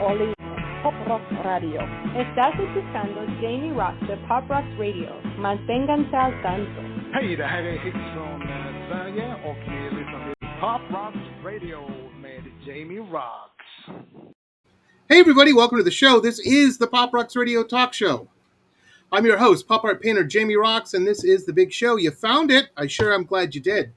only Pop Rock Radio. Estás escuchando Jamie Roxx de Pop Rock Radio. Manténganse al tanto. Hej, det här är Hits från Sverige och ni lyssnar till Pop Rock Radio med Jamie Roxx. Hey everybody, welcome to the show. This is the Pop Roxx Radio Talk Show. I'm your host, pop art painter Jamie Roxx, and this is the big show. You found it. I sure am glad you did.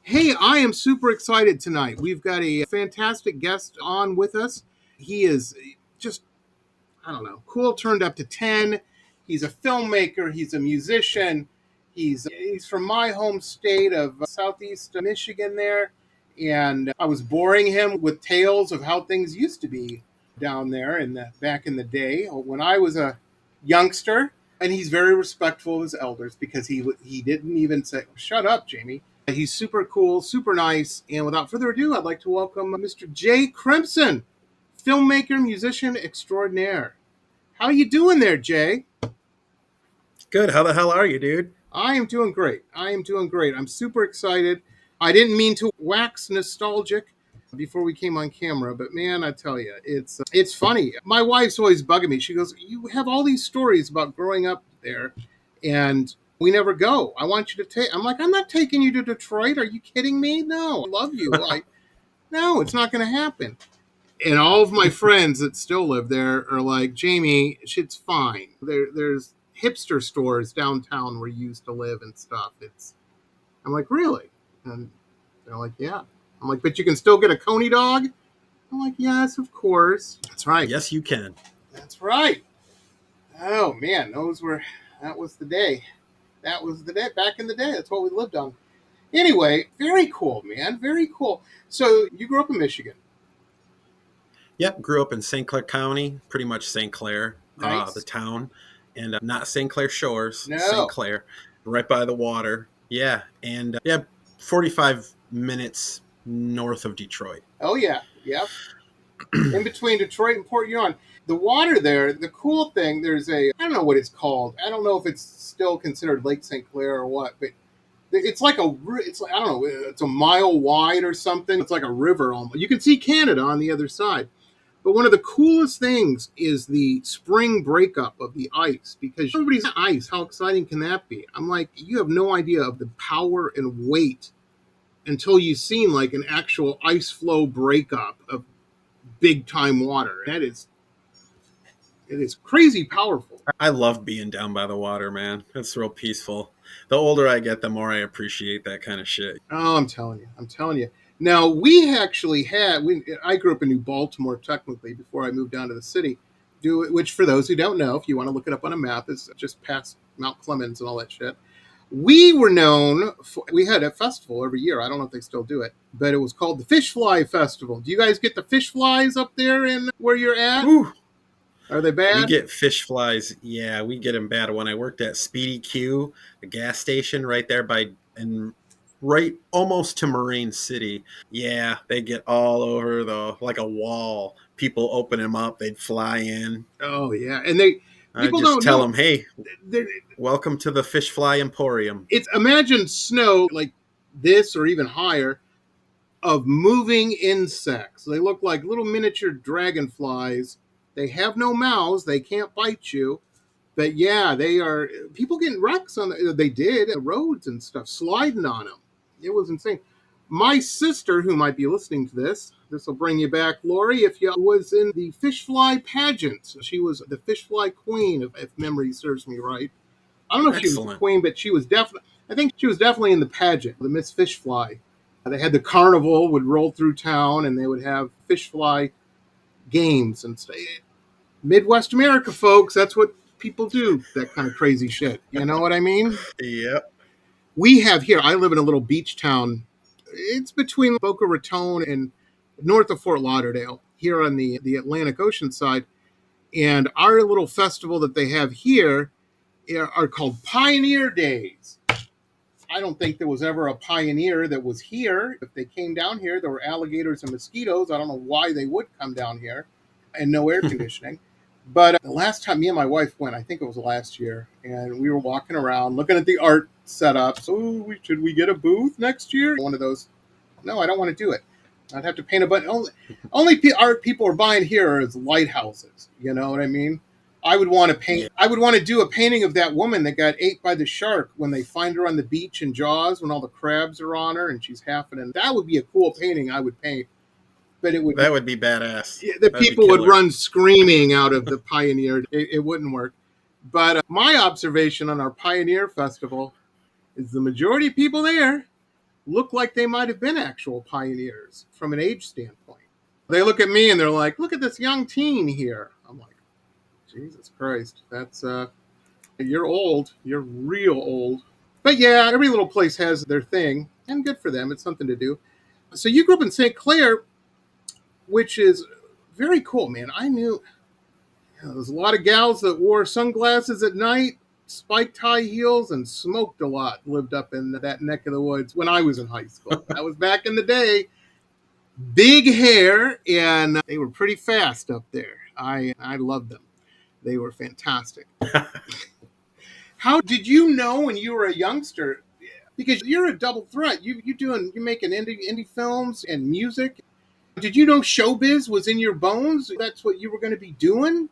Hey, I am super excited tonight. We've got a fantastic guest on with us. He is just, cool turned up to 10. He's a filmmaker. He's a musician. He's from my home state of southeast Michigan there. And I was boring him with tales of how things used to be down there back in the day when I was a youngster. And he's very respectful of his elders because he didn't even say, "Shut up, Jamie." He's super cool, super nice. And without further ado, I'd like to welcome Mr. Jay Crimson, filmmaker, musician extraordinaire. How you doing there, Jay? Good. How the hell are you, dude? I am doing great. I'm super excited. I didn't mean to wax nostalgic before we came on camera, but man, I tell you, it's funny. My wife's always bugging me. She goes, "You have all these stories about growing up there, and we never go. I want you to take." I'm like, "I'm not taking you to Detroit. Are you kidding me? No, I love you." No, it's not going to happen. And all of my friends that still live there are like, "Jamie, shit's fine. There's hipster stores downtown where you used to live and stuff." I'm like, "Really?" And they're like, "Yeah." I'm like, "But you can still get a Coney dog?" I'm like, "Yes, of course." That's right. Yes, you can. That's right. Oh man, that was the day. That was the day back in the day. That's what we lived on. Anyway, very cool, man. Very cool. So you grew up in Michigan. Yep, grew up in St. Clair County, pretty much St. Clair, Nice. the town, and not St. Clair Shores, No. St. Clair, right by the water. Yeah, and 45 minutes north of Detroit. Oh yeah, yep. In between Detroit and Port Huron. The water there, the cool thing, there's I don't know what it's called. I don't know if it's still considered Lake St. Clair or what, but it's like I don't know, it's a mile wide or something. It's like a river almost. You can see Canada on the other side. But one of the coolest things is the spring breakup of the ice, because everybody's on ice. How exciting can that be? I'm like, you have no idea of the power and weight until you've seen like an actual ice flow breakup of big time water. It is crazy powerful. I love being down by the water, man. It's real peaceful. The older I get, the more I appreciate that kind of shit. Oh, I'm telling you. Now, we actually I grew up in New Baltimore, technically, before I moved down to the city, which for those who don't know, if you want to look it up on a map, is just past Mount Clemens and all that shit. We were known we had a festival every year. I don't know if they still do it, but it was called the Fish Fly Festival. Do you guys get the fish flies up there in where you're at? Ooh. Are they bad? We get fish flies. Yeah, we get them bad. When I worked at Speedy Q, the gas station right there right almost to Moraine City. Yeah, they get all over like a wall. People open them up, they'd fly in. Oh yeah, and people don't tell them, "Hey, welcome to the Fish Fly Emporium." Imagine snow like this or even higher of moving insects. They look like little miniature dragonflies. They have no mouths. They can't bite you. But yeah, they are. People getting wrecks on they did roads and stuff, sliding on them. It was insane. My sister, who might be listening to this will bring you back, Lori, if you was in the fish fly pageant. She was the fish fly queen, if memory serves me right. I don't know if she was the queen, but I think she was definitely in the pageant, the Miss Fish Fly. They had the carnival would roll through town, and they would have fish fly games and stuff. Midwest America, folks, that's what people do, that kind of crazy shit. You know what I mean? Yep. We have here, I live in a little beach town. It's between Boca Raton and north of Fort Lauderdale, here on the Atlantic Ocean side. And our little festival that they have here are called Pioneer Days. I don't think there was ever a pioneer that was here. If they came down here, there were alligators and mosquitoes. I don't know why they would come down here, and no air conditioning. But the last time me and my wife went, I think it was last year, and we were walking around looking at the art setup. So should we get a booth next year? One of those. No, I don't want to do it. I'd have to paint a bunch. Art people are buying here is lighthouses. You know what I mean? I would want to paint. Yeah. I would want to do a painting of that woman that got ate by the shark when they find her on the beach in Jaws when all the crabs are on her and she's half an. That would be a cool painting I would paint. But that would be badass. The That'd people would killer. run screaming out of the Pioneer. It wouldn't work. But my observation on our Pioneer Festival is the majority of people there look like they might have been actual pioneers from an age standpoint. They look at me and they're like, look at this young teen here. I'm like, Jesus Christ, that's you're old. You're real old. But yeah, every little place has their thing, and good for them. It's something to do. So you grew up in St. Clair, which is very cool, man. I knew there's a lot of gals that wore sunglasses at night, spiked high heels, and smoked a lot, lived up in that neck of the woods when I was in high school. That was back in the day. Big hair, and they were pretty fast up there. I loved them. They were fantastic. How did you know when you were a youngster? Because you're a double threat. You're making indie films and music. Did you know showbiz was in your bones? That's what you were going to be doing?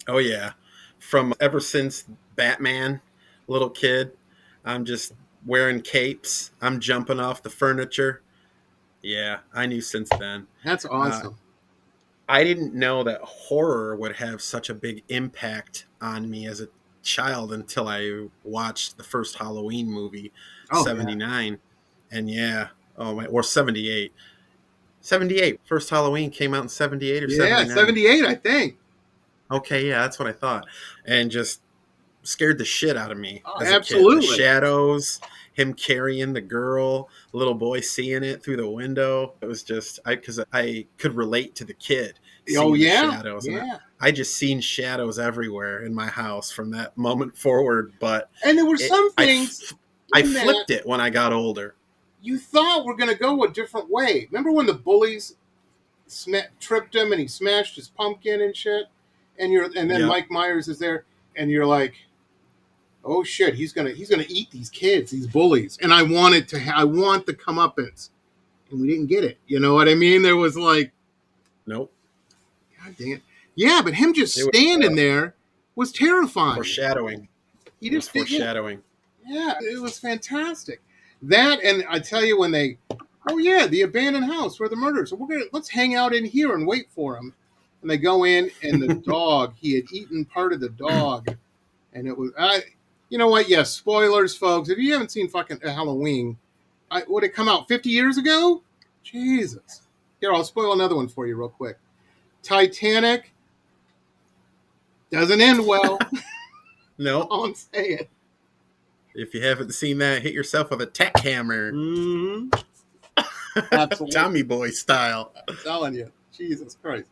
Oh yeah, from ever since Batman, little kid, I'm just wearing capes. I'm jumping off the furniture. Yeah, I knew since then. That's awesome. I didn't know that horror would have such a big impact on me as a child until I watched the first Halloween movie, 79. And yeah, oh my, or 78. 78. First Halloween came out in 78 or 79? Yeah, 78, I think. Okay, yeah, that's what I thought. And just scared the shit out of me as absolutely. a kid. The shadows, him carrying the girl, little boy seeing it through the window. It was just, because I could relate to the kid. Oh, yeah? The shadows. Yeah. And I just seen shadows everywhere in my house from that moment forward. But and there were some things. I flipped it when I got older. You thought we're going to go a different way. Remember when the bullies tripped him and he smashed his pumpkin and shit? And then Mike Myers is there, and you're like, oh shit, he's gonna eat these kids, these bullies. And I want the comeuppance, and we didn't get it. You know what I mean? There was like, nope. God dang it. Yeah, but him just standing there was terrifying. Foreshadowing. He just foreshadowing. Yeah, it was fantastic. That, and I tell you when the abandoned house where the murders. So let's hang out in here and wait for him. And they go in, and the dog, he had eaten part of the dog. And it was, you know what? Yes, spoilers, folks. If you haven't seen fucking Halloween, would it come out 50 years ago? Jesus. Here, I'll spoil another one for you real quick. Titanic doesn't end well. No. All I'm saying. If you haven't seen that, hit yourself with a tack hammer. Mm-hmm. Absolutely. Tommy Boy style. I'm telling you. Jesus Christ.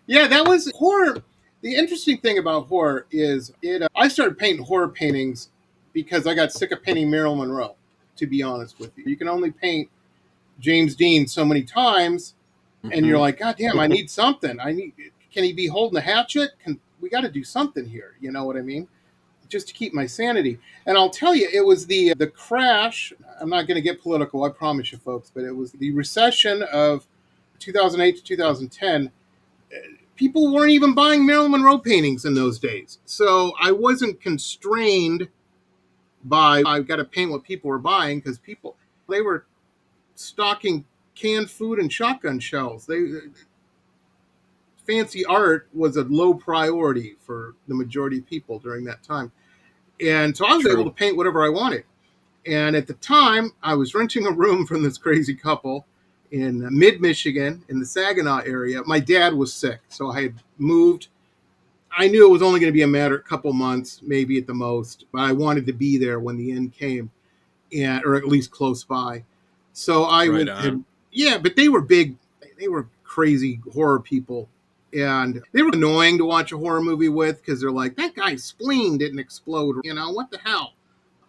Yeah, that was horror. The interesting thing about horror is I started painting horror paintings because I got sick of painting Marilyn Monroe, to be honest with you. You can only paint James Dean so many times, and you're like, God damn, I need something. Can he be holding a hatchet? We got to do something here. You know what I mean? Just to keep my sanity. And I'll tell you, it was the crash. I'm not going to get political, I promise you folks, but it was the recession of 2008 to 2010. People weren't even buying Marilyn Monroe paintings in those days. So I wasn't constrained by, I've got to paint what people were buying, because they were stocking canned food and shotgun shells. Fancy art was a low priority for the majority of people during that time. And so I was able to paint whatever I wanted. And at the time, I was renting a room from this crazy couple in mid-Michigan, in the Saginaw area. My dad was sick, so I had moved. I knew it was only going to be a matter of a couple months, maybe at the most, but I wanted to be there when the end came, or at least close by. So but they were big, they were crazy horror people, and they were annoying to watch a horror movie with, because they're like, that guy's spleen didn't explode, what the hell?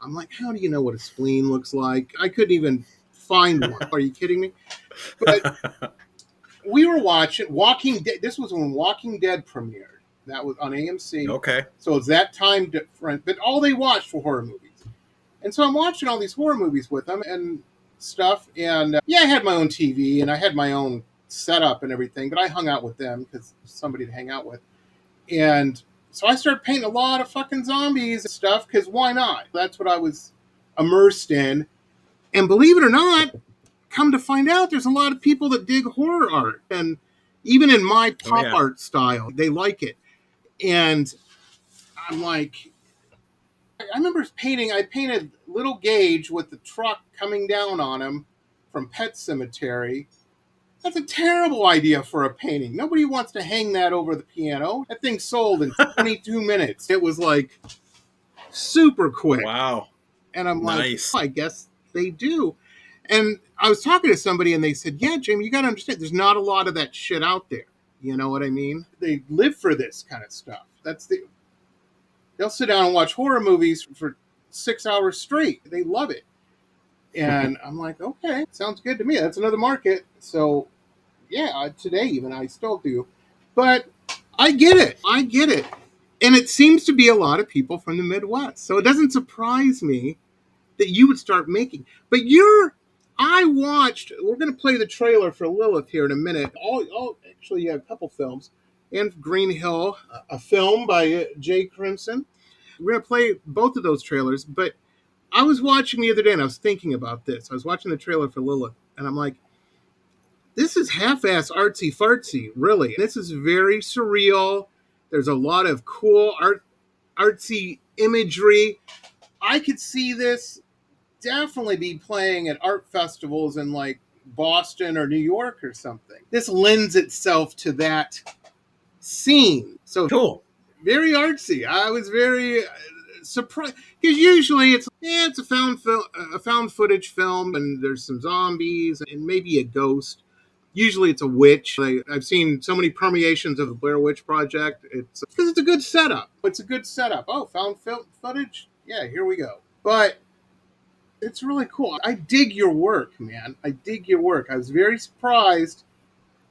I'm like, how do you know what a spleen looks like? I couldn't even find one. Are you kidding me? But we were watching Walking Dead. This was when Walking Dead premiered. That was on AMC. Okay. So it's that time different. But all they watched were horror movies. And so I'm watching all these horror movies with them. And stuff. And yeah, I had my own TV and I had my own setup and everything, but I hung out with them because somebody to hang out with. And so I started painting a lot of fucking zombies and stuff because why not? That's what I was immersed in. And believe it or not, come to find out, there's a lot of people that dig horror art. And even in my Oh pop yeah. art style, they like it. And I'm like, I remember I painted Little Gage with the truck coming down on him from Pet Cemetery. That's a terrible idea for a painting. Nobody wants to hang that over the piano. That thing sold in 22 minutes. It was like super quick. Wow. And I'm like, Nice. oh, I guess they do. And I was talking to somebody and they said, yeah, Jamie, you got to understand, there's not a lot of that shit out there. You know what I mean? They live for this kind of stuff. They'll sit down and watch horror movies for 6 hours straight. They love it. And I'm like, okay, sounds good to me. That's another market. So yeah, today even I still do. But I get it. I get it. And it seems to be a lot of people from the Midwest. So it doesn't surprise me that you would start making. But we're going to play the trailer for Lilith here in a minute. I'll actually have a couple films. And Green Hill, a film by Jay Crimson. We're going to play both of those trailers. But I was watching the other day and I was thinking about this. I was watching the trailer for Lilith and I'm like, this is half-ass artsy fartsy, really. This is very surreal. There's a lot of cool artsy imagery. I could see this definitely be playing at art festivals in like Boston or New York or something. This lends itself to that scene. So Cool. very artsy. I was very surprised because usually it's a found footage film, and there's some zombies and maybe a ghost. Usually it's a witch. I've seen so many permeations of the Blair Witch Project. It's because it's a good setup. It's a good setup. Oh, found film footage? Yeah, here we go. But it's really cool. I dig your work, man. I dig your work. I was very surprised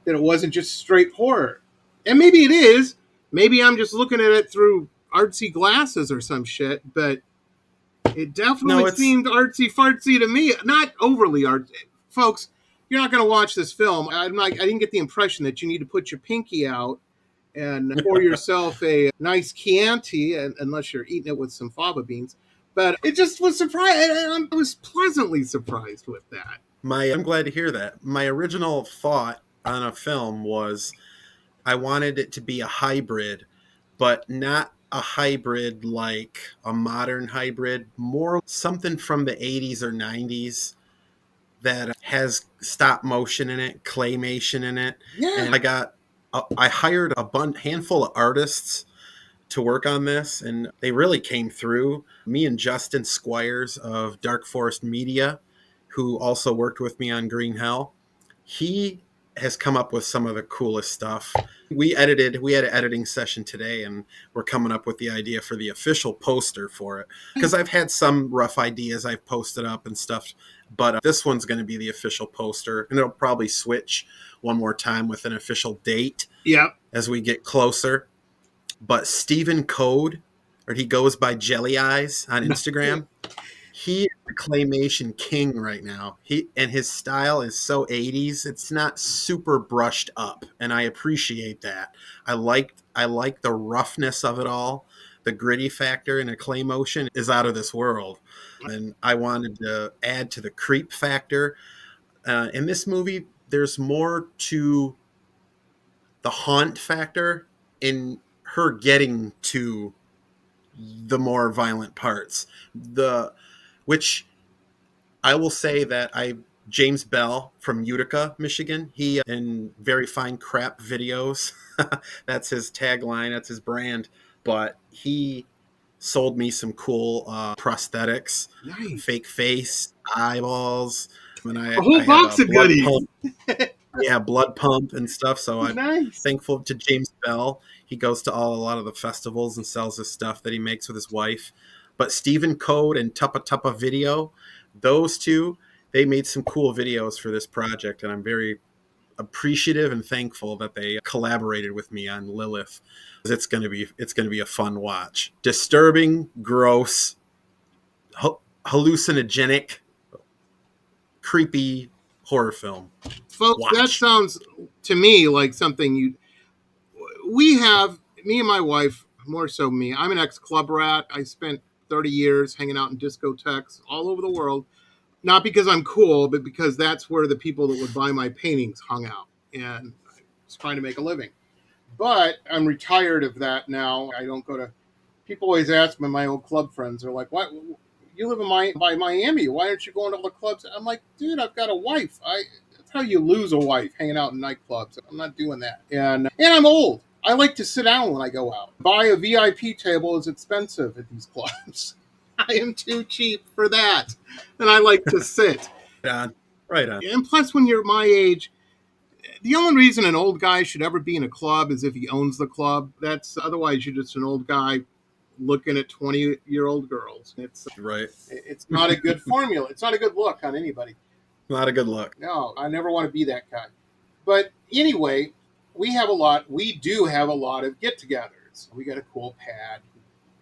that it wasn't just straight horror. And maybe it is. Maybe I'm just looking at it through artsy glasses or some shit, but it definitely No, it's seemed artsy fartsy to me. Not overly artsy. Folks, you're not going to watch this film. I didn't get the impression that you need to put your pinky out and pour yourself a nice Chianti, unless you're eating it with some fava beans. But it just was surprised. I was pleasantly surprised with that. I'm glad to hear that. My original thought on a film was I wanted it to be a hybrid, but not a hybrid like a modern hybrid, more something from the 80s or 90s that has stop motion in it, claymation in it. Yeah. And I hired a handful of artists to work on this, and they really came through. Me and Justin Squires of Dark Forest Media, who also worked with me on Green Hell, he has come up with some of the coolest stuff. We had an editing session today, and we're coming up with the idea for the official poster for it. Because I've had some rough ideas I've posted up and stuff, but this one's going to be the official poster, and it'll probably switch one more time with an official date. Yep. As we get closer. But Stephen P.O'ed, or he goes by Jelly Eyes on Instagram, he is the claymation king right now. His style is so 80s. It's not super brushed up, and I appreciate that. I like the roughness of it all. The gritty factor in a clay motion is out of this world. And I wanted to add to the creep factor. In this movie, there's more to the haunt factor in her getting to the more violent parts. Which I will say that James Bell from Utica, Michigan, he in Very Fine Crap Videos, that's his tagline, that's his brand, but he sold me some cool prosthetics, Nice. fake face, eyeballs, and A whole I have box a of blood goodies. pump. Yeah, blood pump and stuff. So I'm Nice. thankful to James Bell. He goes to a lot of the festivals and sells his stuff that he makes with his wife. But Stephen P.O'ed and Tuppa Tuppa Video, those two, they made some cool videos for this project, and I'm very appreciative and thankful that they collaborated with me on Lilith. It's going to be a fun watch. Disturbing, gross, hallucinogenic, creepy horror film. Folks, that Watch. sounds to me like something we have, me and my wife, more so me. I'm an ex-club rat. I spent 30 years hanging out in discotheques all over the world. Not because I'm cool, but because that's where the people that would buy my paintings hung out. And I was trying to make a living. But I'm retired of that now. I don't go to. People always ask me, my old club friends, they're like, "What? You live by Miami? Why aren't you going to all the clubs?" I'm like, "Dude, I've got a wife. That's how you lose a wife, hanging out in nightclubs. I'm not doing that. And I'm old. I like to sit down when I go out. Buy a VIP table is expensive at these clubs. I am too cheap for that, and I like to sit. Right on. Right on. And plus, when you're my age, the only reason an old guy should ever be in a club is if he owns the club. That's otherwise you're just an old guy looking at 20-year-old girls. Right. It's not a good formula. It's not a good look on anybody. Not a good look. No, I never want to be that guy. But anyway, we do have a lot of get-togethers. We got a cool pad,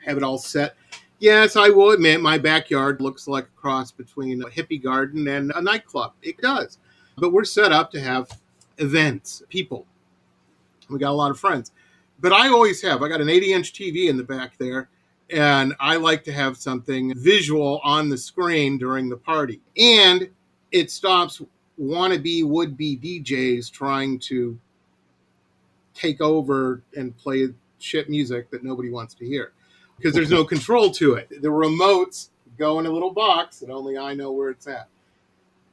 have it all set. Yes, I will admit my backyard looks like a cross between a hippie garden and a nightclub. It does. But we're set up to have events, people. We got a lot of friends. But I got an 80-inch TV in the back there, and I like to have something visual on the screen during the party. And it stops wannabe would-be DJs trying to take over and play shit music that nobody wants to hear. Because there's no control to it. The remotes go in a little box, and only I know where it's at.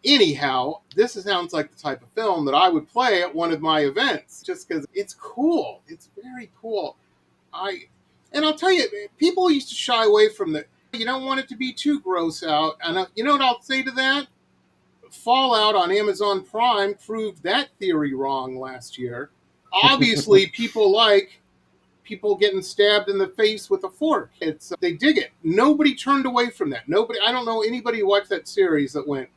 Anyhow, this sounds like the type of film that I would play at one of my events, just because it's cool. It's very cool. And I'll tell you, people used to shy away from you don't want it to be too gross out. And you know what I'll say to that? Fallout on Amazon Prime proved that theory wrong last year. Obviously, people getting stabbed in the face with a fork. They dig it. Nobody turned away from that. I don't know anybody who watched that series that went,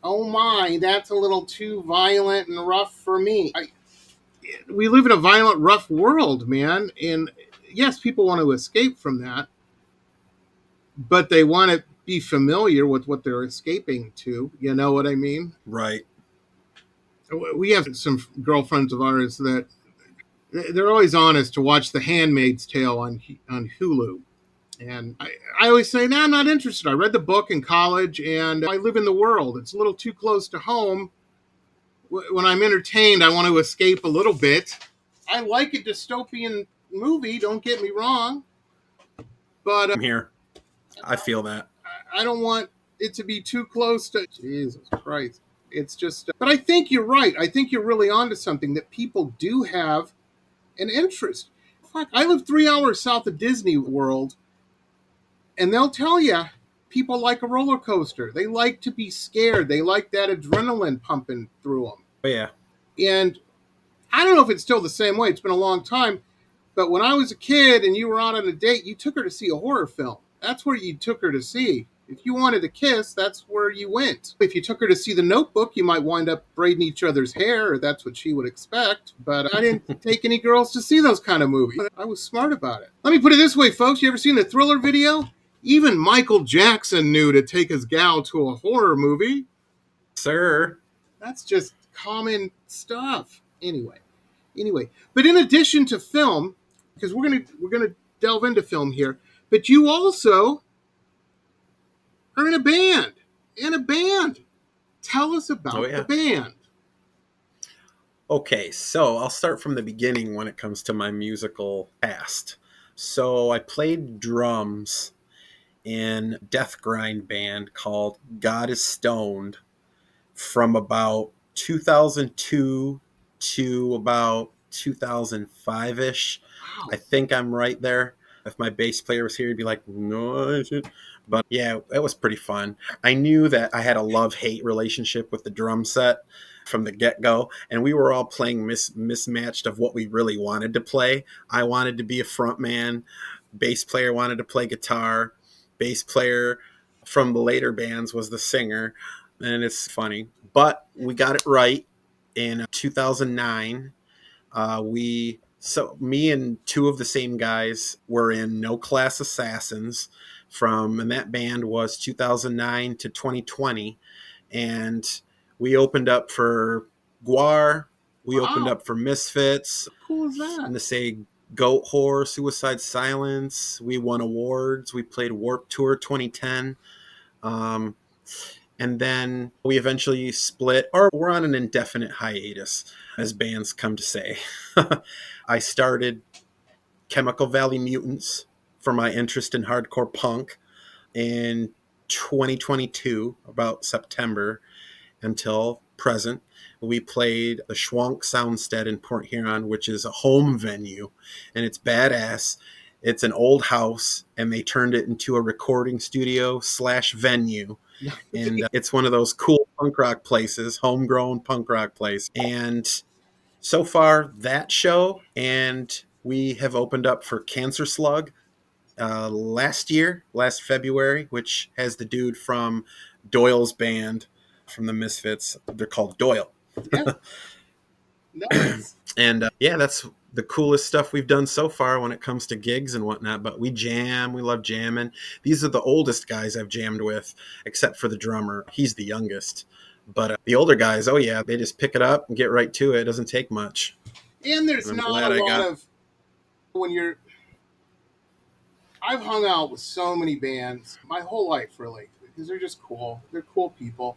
"Oh my, that's a little too violent and rough for me." We live in a violent, rough world, man. And yes, people want to escape from that, but they want to be familiar with what they're escaping to. You know what I mean? Right. We have some girlfriends of ours that they're always on us to watch The Handmaid's Tale on Hulu. And I always say, no, I'm not interested. I read the book in college and I live in the world. It's a little too close to home. When I'm entertained, I want to escape a little bit. I like a dystopian movie, don't get me wrong. But I'm here. I feel that. I don't want it to be too close to... Jesus Christ. It's just... But I think you're right. I think you're really onto something, that people do have an interest. Fuck, I live 3 hours south of Disney World, and they'll tell you people like a roller coaster. They like to be scared. They like that adrenaline pumping through them. Oh, yeah. And I don't know if it's still the same way. It's been a long time. But when I was a kid and you were out on a date, you took her to see a horror film. That's where you took her to see. If you wanted to kiss, that's where you went. If you took her to see The Notebook, you might wind up braiding each other's hair, or that's what she would expect. But I didn't take any girls to see those kind of movies. I was smart about it. Let me put it this way, folks. You ever seen the Thriller video? Even Michael Jackson knew to take his gal to a horror movie. Sir. That's just common stuff. Anyway. But in addition to film, because we're gonna delve into film here, but you also are in a band. Tell us about the band. Okay, so I'll start from the beginning when it comes to my musical past. So I played drums in a death grind band called God is Stoned from about 2002 to about 2005-ish. Wow. I think I'm right there. If my bass player was here, he'd be like, "No, I should." But yeah, it was pretty fun. I knew that I had a love-hate relationship with the drum set from the get-go, and we were all playing mismatched of what we really wanted to play. I wanted to be a front man. Bass player wanted to play guitar. Bass player from the later bands was the singer, and it's funny. But we got it right in 2009. Me and two of the same guys were in No Class Assassins and that band was 2009 to 2020. and we opened up for Guar. We opened Wow. up for Misfits. How cool is that? And to say Goat Whore, Suicide Silence. We won awards. We played Warped Tour 2010. And then we eventually split, or we're on an indefinite hiatus, as bands come to say. I started Chemical Valley Mutants for my interest in hardcore punk in 2022, about September until present. We played the Schwank Soundstead in Port Huron, which is a home venue, and it's badass. It's an old house, and they turned it into a recording studio / venue. And it's one of those cool punk rock places, homegrown punk rock place. And so far, that show, and we have opened up for Cancer Slug last February, which has the dude from Doyle's band from the Misfits. They're called Doyle. Yeah. Nice. And yeah, that's the coolest stuff we've done so far when it comes to gigs and whatnot. But we jam. We love jamming. These are the oldest guys I've jammed with, except for the drummer. He's the youngest. But the older guys, oh yeah, they just pick it up and get right to it. It doesn't take much. And there's not a lot of, when you're, I've hung out with so many bands my whole life, really, because they're just cool. They're cool people.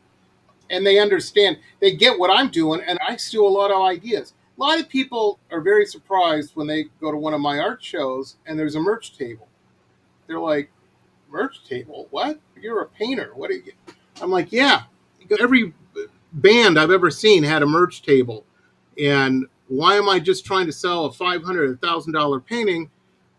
And they understand, they get what I'm doing, and I steal a lot of ideas. A lot of people are very surprised when they go to one of my art shows and there's a merch table. They're like, merch table? What? You're a painter. What are you? I'm like, yeah. Every band I've ever seen had a merch table. And why am I just trying to sell a $500, $1,000 painting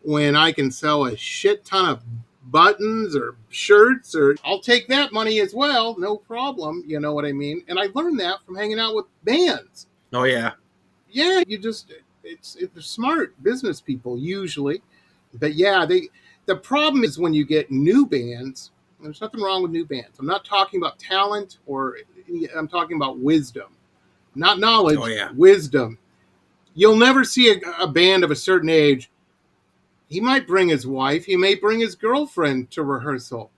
when I can sell a shit ton of buttons or shirts? Or I'll take that money as well, no problem. You know what I mean? And I learned that from hanging out with bands. Oh yeah. Yeah, they're smart business people usually. But yeah, the problem is when you get new bands. There's nothing wrong with new bands. I'm not talking about talent, I'm talking about wisdom. Not knowledge, wisdom. You'll never see a band of a certain age. He might bring his wife. He may bring his girlfriend to rehearsal.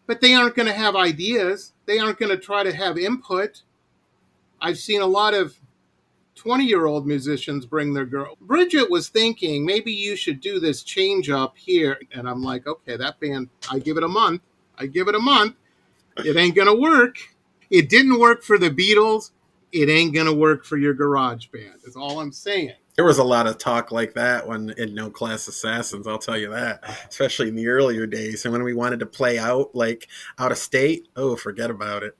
But they aren't going to have ideas. They aren't going to try to have input. I've seen a lot of 20-year-old musicians bring their girl. Bridget was thinking, maybe you should do this change up here. And I'm like, okay, that band, I give it a month. It ain't going to work. It didn't work for the Beatles. It ain't going to work for your garage band. That's all I'm saying. There was a lot of talk like that when in No Class Assassins, I'll tell you that, especially in the earlier days. And when we wanted to play out of state, oh, forget about it.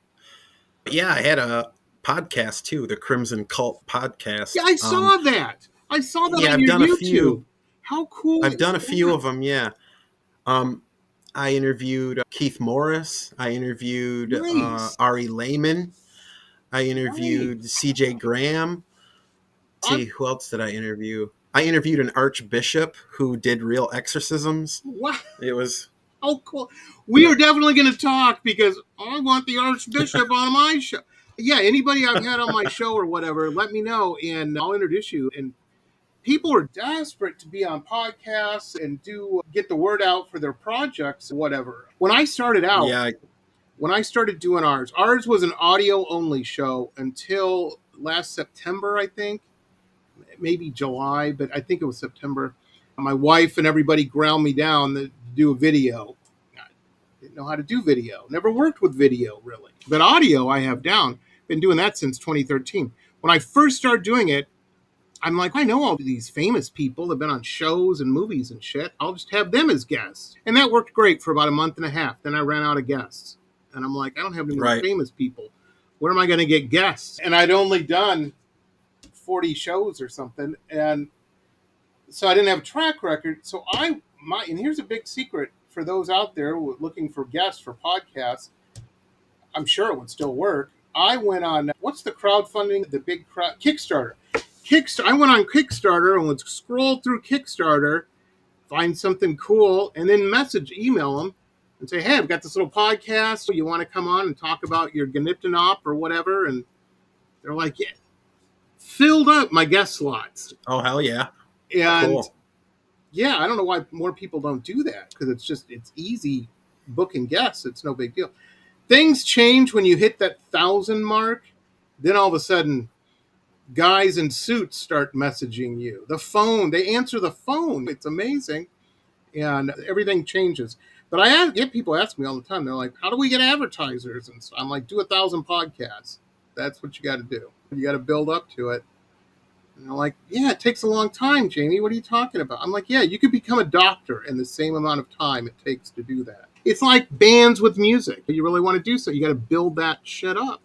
Yeah, I had a podcast too, the Crimson Cult podcast. Yeah, I saw that. I saw that on I've your done YouTube. A few. How cool. I've done a few of them, yeah. I interviewed Keith Morris. I interviewed Ari Lehman. I interviewed CJ Graham. See, who else did I interview? I interviewed an archbishop who did real exorcisms. What? It was... Oh, cool. We are definitely going to talk because I want the archbishop on my show. Yeah, anybody I've had on my show or whatever, let me know and I'll introduce you. And people are desperate to be on podcasts and get the word out for their projects, whatever. When I started out, when I started doing ours was an audio-only show until last September, I think. Maybe July, but I think it was September. My wife and everybody ground me down to do a video. I didn't know how to do video. Never worked with video, really. But audio, I have down. Been doing that since 2013. When I first started doing it, I'm like, I know all these famous people that have been on shows and movies and shit. I'll just have them as guests. And that worked great for about a month and a half. Then I ran out of guests. And I'm like, I don't have any more famous people. Where am I going to get guests? And I'd only done 40 shows or something. And so I didn't have a track record. So and here's a big secret for those out there looking for guests for podcasts. I'm sure it would still work. I went on, what's the crowdfunding? The big Kickstarter. I went on Kickstarter and would scroll through Kickstarter, find something cool, and then email them and say, hey, I've got this little podcast. You want to come on and talk about your Ganiptanop or whatever? And they're like, yeah. Filled up my guest slots. Oh, hell yeah. And cool. Yeah, I don't know why more people don't do that because it's easy booking guests. It's no big deal. things change when you hit that 1,000 mark. Then all of a sudden, guys in suits start messaging you. The phone, they answer the phone. It's amazing. And everything changes. But get people ask me all the time. They're like, how do we get advertisers? And so I'm like, do 1,000 podcasts. That's what you got to do. You got to build up to it. And they're like, yeah, it takes a long time, Jamie. What are you talking about? I'm like, yeah, you could become a doctor in the same amount of time it takes to do that. It's like bands with music. You really want to do so, you got to build that shit up.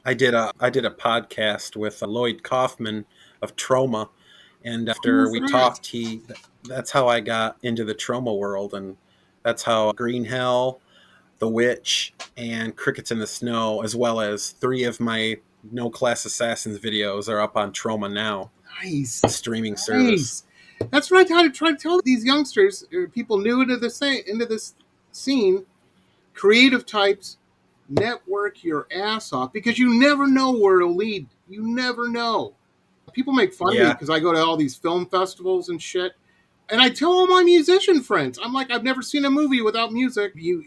I did a podcast with Lloyd Kaufman of Troma, and after we talked, that's how I got into the Troma world, and that's how Green Hell, The Witch, and Crickets in the Snow, as well as 3 of my No Class Assassins videos are up on Troma now. Nice. The streaming service. That's what I try to tell these youngsters, people new into this scene, creative types, network your ass off, because you never know where it'll lead. You never know. People make fun of me because I go to all these film festivals and shit, and I tell all my musician friends, I'm like, I've never seen a movie without music. You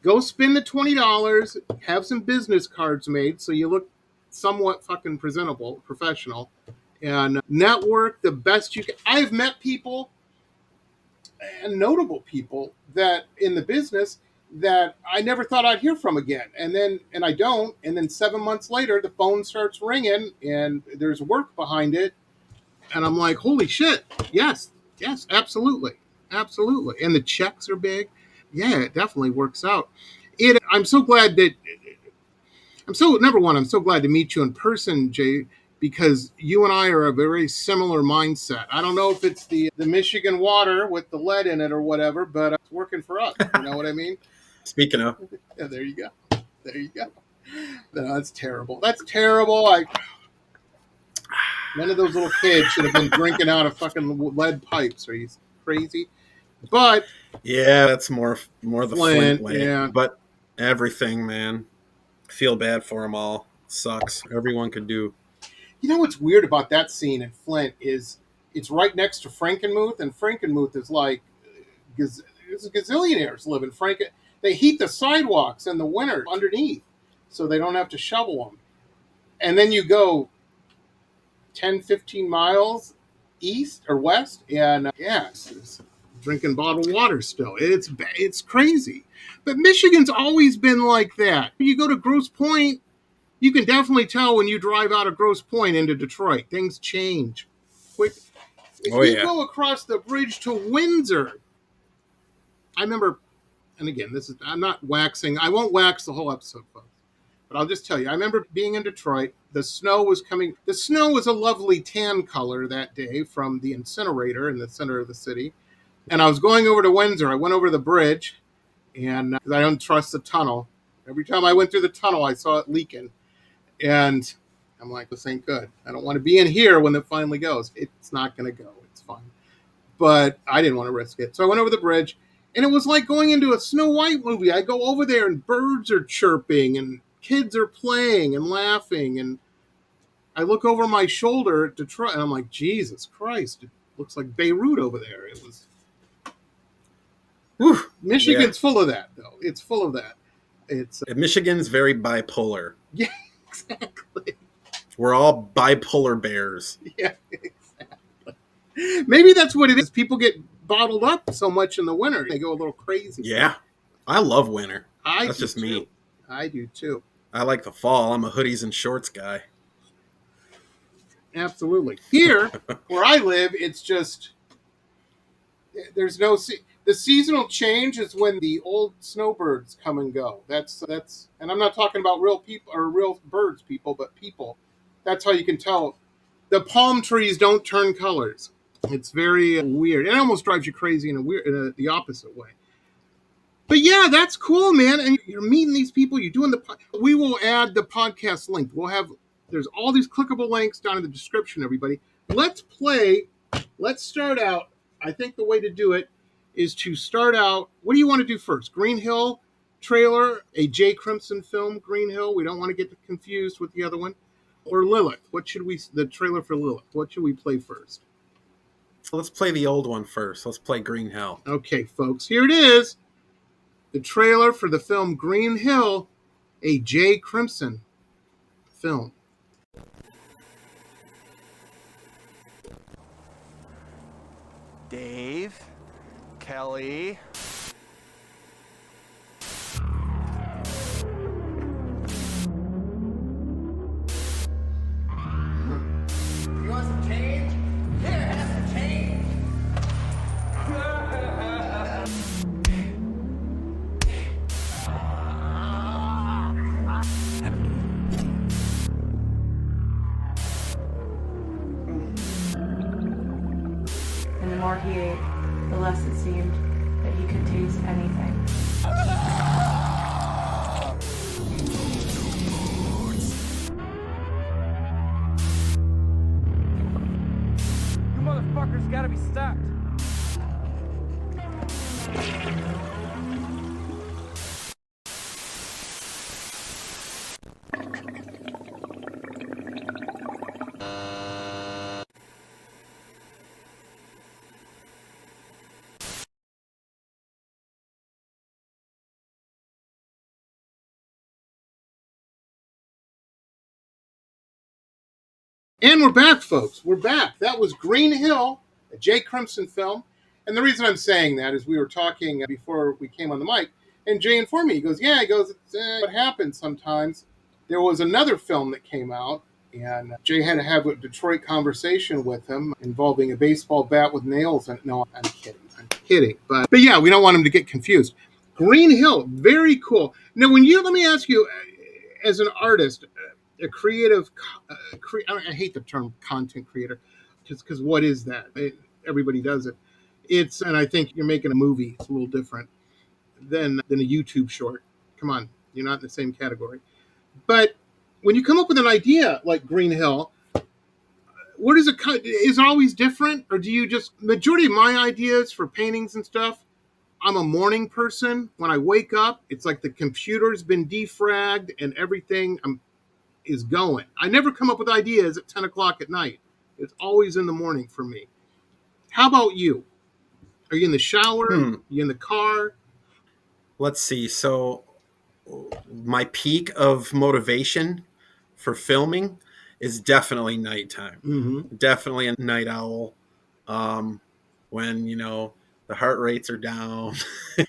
go spend the $20, have some business cards made so you look somewhat fucking presentable, professional, and network the best you can. I've met people, and notable people, that in the business that I never thought I'd hear from again. And I don't. And then 7 months later, the phone starts ringing and there's work behind it. And I'm like, holy shit. Yes, absolutely. Absolutely. And the checks are big. Yeah, it definitely works out. I'm so glad that I'm so glad to meet you in person, Jay, because you and I are a very similar mindset. I don't know if it's the Michigan water with the lead in it or whatever, but it's working for us. You know what I mean? Speaking of. Yeah, there you go. No, that's terrible. None of those little kids should have been drinking out of fucking lead pipes. Are you crazy? But yeah, that's more the Flint way. Yeah. But everything, man. Feel bad for them all. Sucks. Everyone could do. You know what's weird about that scene in Flint is it's right next to Frankenmuth, and Frankenmuth is like gazillionaires live in Franken. They heat the sidewalks in the winter underneath, so they don't have to shovel them. And then you go 10, 15 miles east or west, and it's drinking bottled water still. It's crazy. But Michigan's always been like that. You go to Grosse Pointe, you can definitely tell when you drive out of Grosse Pointe into Detroit. Things change quick. If you go across the bridge to Windsor, I remember, and again, I'm not waxing. I won't wax the whole episode, folks. But I'll just tell you, I remember being in Detroit. The snow was coming. The snow was a lovely tan color that day from the incinerator in the center of the city. And I was going over to Windsor. I went over the bridge, and I don't trust the tunnel. Every time I went through the tunnel, I saw it leaking. And I'm like, this ain't good. I don't want to be in here when it finally goes. It's not going to go. It's fine. But I didn't want to risk it. So I went over the bridge, and it was like going into a Snow White movie. I go over there, and birds are chirping, and kids are playing and laughing. And I look over my shoulder at Detroit, and I'm like, Jesus Christ. It looks like Beirut over there. It was... Whew. Michigan's full of that, though. It's full of that. Michigan's very bipolar. Yeah. Exactly. We're all bipolar bears. Yeah, exactly. Maybe that's what it is. People get bottled up so much in the winter. They go a little crazy. Yeah. I love winter. That's just me. I do too. I like the fall. I'm a hoodies and shorts guy. Absolutely. Here, where I live, it's just, there's no... The seasonal change is when the old snowbirds come and go. That's, and I'm not talking about real people or real birds, but people. That's how you can tell. The palm trees don't turn colors. It's very weird. It almost drives you crazy in the opposite way. But yeah, that's cool, man. And you're meeting these people. You're doing we will add the podcast link. There's all these clickable links down in the description, everybody. Let's start out. I think the way to do it is to start out, what do you want to do first? Green Hill trailer, a Jay Crimson film, Green Hill. We don't want to get confused with the other one. Or Lilith. The trailer for Lilith. What should we play first? Let's play the old one first. Let's play Green Hill. Okay, folks, here it is. the trailer for the film Green Hill, a J. Crimson film. Dave, Kelly. You want some change? Here, have some change. And the more he ate, the less it seemed that he could taste anything. You motherfuckers gotta be stopped. And we're back, folks. We're back. That was Green Hill, a J. Crimson film. And the reason I'm saying that is we were talking before we came on the mic, and Jay informed me. He goes, what happens sometimes. There was another film that came out, and Jay had to have a Detroit conversation with him involving a baseball bat with nails in it. No, I'm kidding. But yeah, we don't want him to get confused. Green Hill, very cool. Now, let me ask you, as an artist, a creative, I hate the term content creator, just because what is that? Everybody does it. And I think you're making a movie. It's a little different than a YouTube short. Come on, you're not in the same category. But when you come up with an idea like Green Hill, where does it cut? Is it always different, or do you just majority of my ideas for paintings and stuff? I'm a morning person. When I wake up, it's like the computer's been defragged and everything is going. I never come up with ideas at 10 o'clock at night. It's always in the morning for me. How about you? Are you in the shower? Are you in the car? Let's see. So my peak of motivation for filming is definitely nighttime. Mm-hmm. Definitely a night owl. When, the heart rates are down,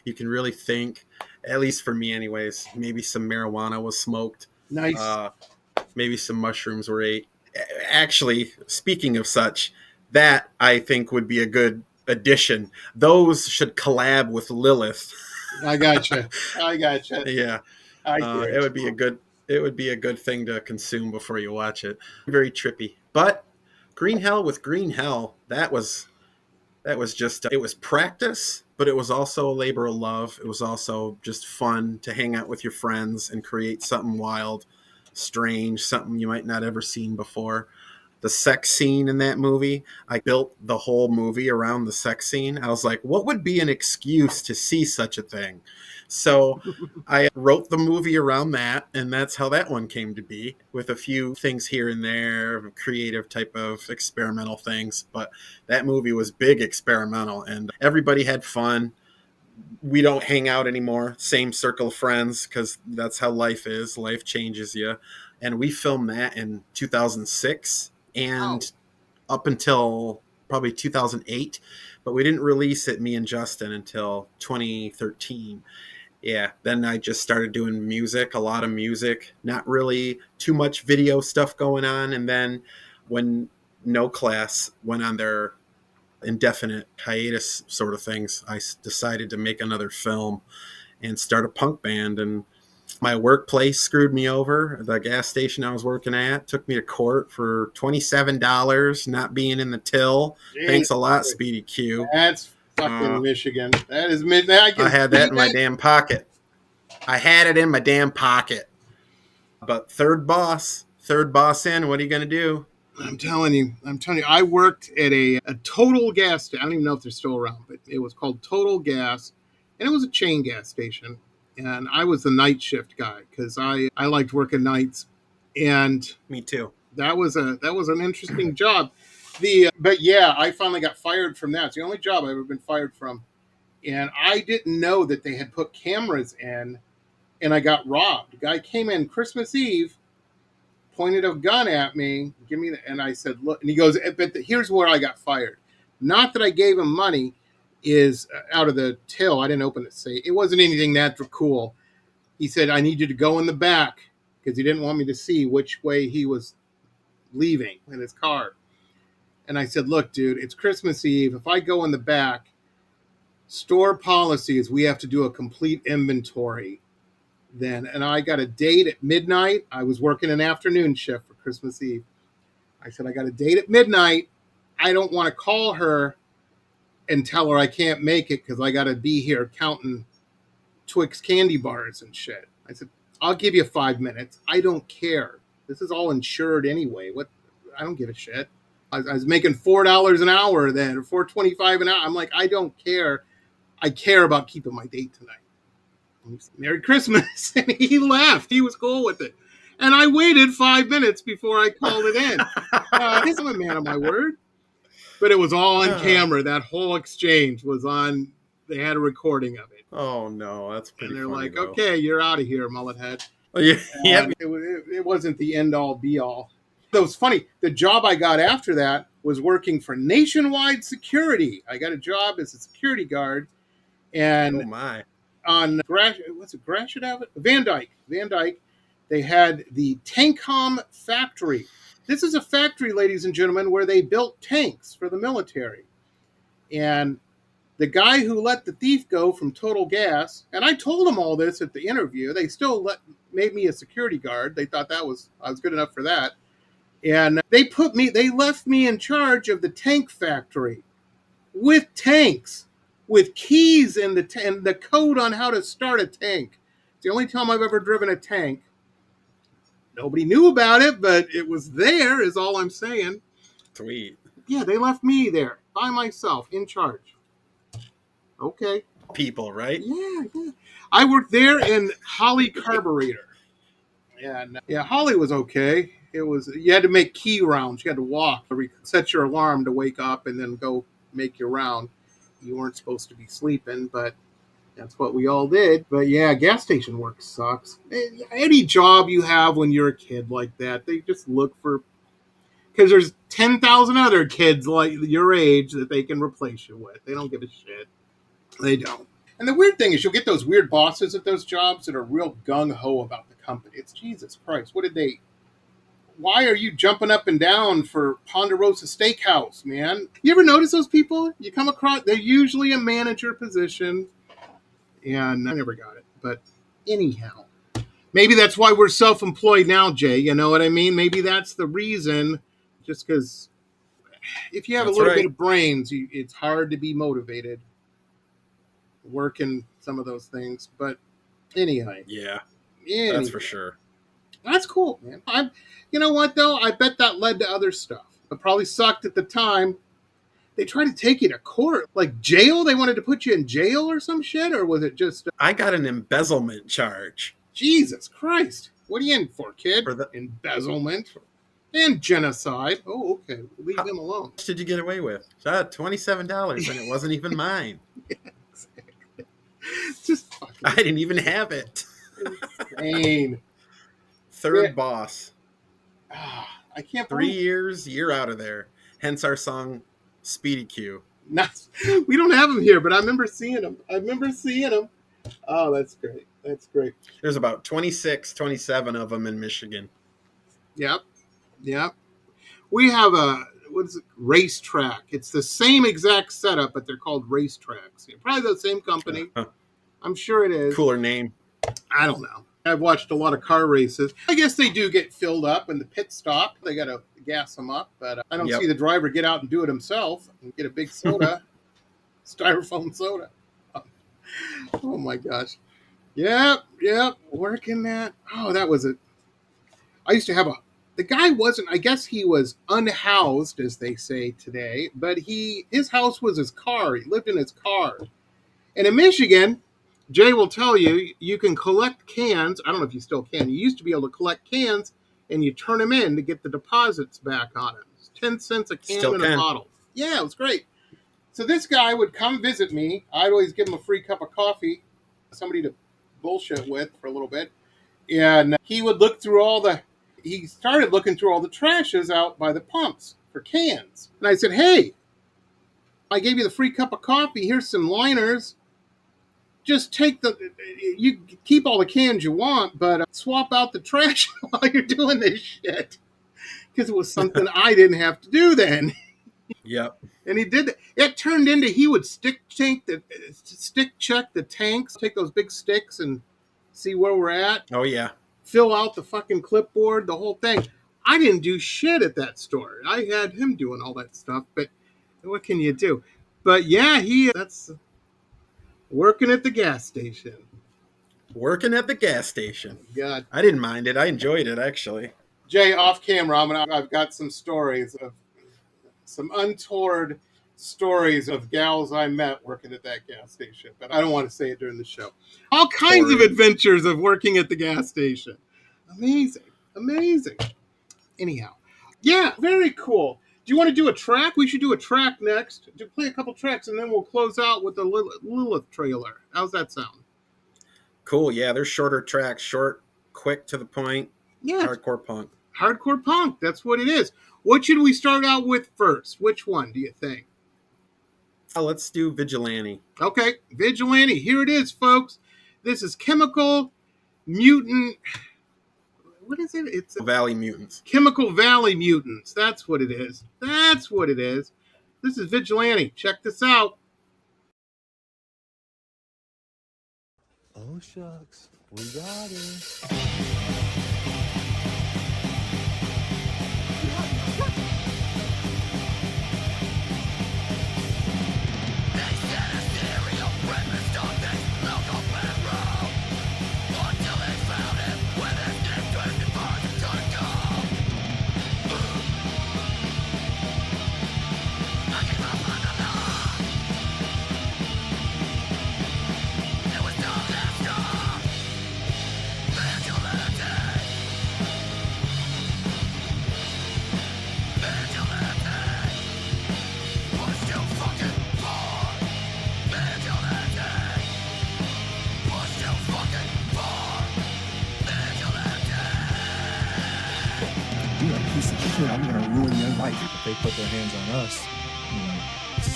you can really think, at least for me anyways, maybe some marijuana was smoked. Nice. Maybe some mushrooms were ate. Actually, speaking of such, that I think would be a good addition. Those should collab with Lilith. I gotcha. Yeah. It would be a good thing to consume before you watch it. Very trippy. But Green Hell, that was just, it was practice, but it was also a labor of love. It was also just fun to hang out with your friends and create something wild, strange, something you might not ever seen before. The sex scene in that movie, I built the whole movie around the sex scene. I was like, what would be an excuse to see such a thing? So I wrote the movie around that, and that's how that one came to be, with a few things here and there, creative type of experimental things. But that movie was big experimental, and everybody had fun. We don't hang out anymore, same circle of friends, because that's how life is. Life changes you. And we filmed that in 2006 and up until probably 2008, but we didn't release it, me and Justin, until 2013. Yeah, then I just started doing music, a lot of music, not really too much video stuff going on. And then when No Class went on their indefinite hiatus sort of things, I decided to make another film and start a punk band. And my workplace screwed me over. The gas station I was working at took me to court for $27 not being in the till. Jeez. Thanks a lot, Speedy Q. That's fucking Michigan. That is I had that in my damn pocket. I had it in my damn pocket. But third boss in, what are you going to do? I'm telling you, I worked at a Total Gas station. I don't even know if they're still around, but it was called Total Gas, and it was a chain gas station. And I was the night shift guy because I liked working nights. And Me too. that was an interesting job. But yeah, I finally got fired from that. It's the only job I've ever been fired from. and I didn't know that they had put cameras in, and I got robbed. The guy came in Christmas Eve, pointed a gun at me, and I said, look, and he goes, but here's where I got fired. Not that I gave him money, is out of the till. I didn't open the safe. It wasn't anything that cool. He said, I need you to go in the back, because he didn't want me to see which way he was leaving in his car. And I said, look, dude, it's Christmas Eve. If I go in the back, store policy is we have to do a complete inventory then. And I got a date at midnight. I was working an afternoon shift for Christmas Eve. I said, I got a date at midnight. I don't want to call her and tell her I can't make it because I got to be here counting Twix candy bars and shit. I said, I'll give you 5 minutes. I don't care. This is all insured anyway. What? I don't give a shit. I was making $4 an hour then, or $4.25 an hour. I'm like, I don't care. I care about keeping my date tonight. Merry Christmas. And he left. He was cool with it. And I waited 5 minutes before I called it in. I'm a man of my word. But it was all on camera. That whole exchange was on. They had a recording of it. Oh, no. That's pretty funny. And they're like, though. okay, you're out of here, mullet head. Oh, yeah. Yep. It wasn't the end all be all. It was funny. The job I got after that was working for Nationwide Security. I got a job as a security guard. And oh, my. On Gratiot Avenue? Van Dyke, they had the Tankcom factory. This is a factory, ladies and gentlemen, where they built tanks for the military. And the guy who let the thief go from Total Gas, and I told them all this at the interview, they still made me a security guard. They thought I was good enough for that. And they left me in charge of the tank factory with tanks, with keys and the code on how to start a tank. It's the only time I've ever driven a tank. Nobody knew about it, but it was there, is all I'm saying. Sweet. Yeah, they left me there by myself in charge. Okay. People, right? Yeah. I worked there in Holly Carburetor. And Holly was okay. You had to make key rounds. You had to walk, set your alarm to wake up and then go make your round. You weren't supposed to be sleeping, but that's what we all did. But yeah, gas station work sucks. Any job you have when you're a kid like that, they just look for, because there's 10,000 other kids like your age that they can replace you with. They don't give a shit. They don't. And the weird thing is you'll get those weird bosses at those jobs that are real gung-ho about the company. It's Jesus Christ. Why are you jumping up and down for Ponderosa Steakhouse, man? You ever notice those people? You come across, they're usually a manager position. And I never got it. But anyhow, maybe that's why we're self-employed now, Jay. You know what I mean? Maybe that's the reason. Just because if you have a little bit of brains, it's hard to be motivated working some of those things. But anyway. Yeah, that's for sure. That's cool, man. You know what, though? I bet that led to other stuff. It probably sucked at the time. They tried to take you to court, like jail. They wanted to put you in jail or some shit, or was it just? I got an embezzlement charge. Jesus Christ! What are you in for, kid? For the embezzlement and genocide. Oh, okay. Leave them alone. How much did you get away with? $27, and it wasn't even mine. Yeah, exactly. Just fucking. I didn't even have it. Insane. Third boss. I can't. 3 years, you're out of there. Hence our song. Speedy Q. We don't have them here, but I remember seeing them. Oh, that's great. There's about 26, 27 of them in Michigan. Yep. We have racetrack. It's the same exact setup, but they're called racetracks. Probably the same company. I'm sure it is. Cooler name. I don't know. I've watched a lot of car races. I guess they do get filled up in the pit stop. They got to gas them up, but I don't see the driver get out and do it himself and get a big soda, styrofoam soda. Oh my gosh. Yep. Working that. Oh, that was I used to have the guy wasn't, I guess he was unhoused, as they say today, but his house was his car. He lived in his car. And in Michigan, Jay will tell you, you can collect cans. I don't know if you still can. You used to be able to collect cans and you turn them in to get the deposits back on it. It's 10 cents a can and a bottle. Yeah, it was great. So this guy would come visit me. I'd always give him a free cup of coffee, somebody to bullshit with for a little bit. And he would look through he started looking through all the trashes out by the pumps for cans. And I said, hey, I gave you the free cup of coffee. Here's some liners. Just you keep all the cans you want, but swap out the trash while you're doing this shit. Because it was something I didn't have to do then. Yep. And he did that. It turned into he would stick check the tanks, take those big sticks and see where we're at. Oh, yeah. Fill out the fucking clipboard, the whole thing. I didn't do shit at that store. I had him doing all that stuff, but what can you do? But yeah, that's working at the gas station. Working at the gas station. God. I didn't mind it. I enjoyed it, actually. Jay, off camera, I've got some stories of some untoward stories of gals I met working at that gas station, but I don't want to say it during the show. All kinds of adventures of working at the gas station. Amazing. Anyhow, yeah, very cool. Do you want to do a track? We should do a track next. Play a couple tracks, and then we'll close out with the Lilith trailer. How's that sound? Cool. Yeah, they're shorter tracks, short, quick, to the point. Yeah, hardcore punk. Hardcore punk. That's what it is. What should we start out with first? Which one do you think? Let's do Vigilante. Okay, Vigilante. Here it is, folks. This is Chemical Mutant. What is it? It's Valley Mutants. Chemical Valley Mutants. That's what it is. This is Vigilante. Check this out. Oh, shucks. We got it. I'm gonna ruin your life if they put their hands on us.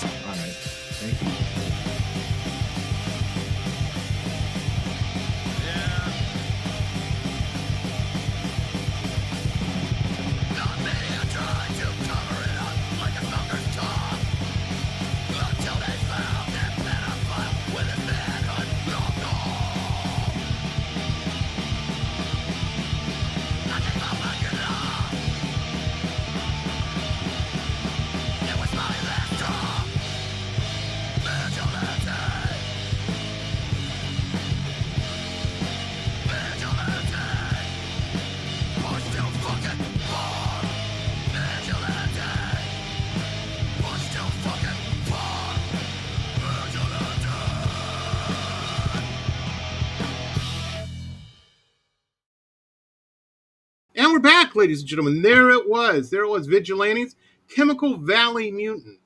All right, thank you. And we're back, ladies and gentlemen. There it was, Vigilantes, Chemical Valley Mutant.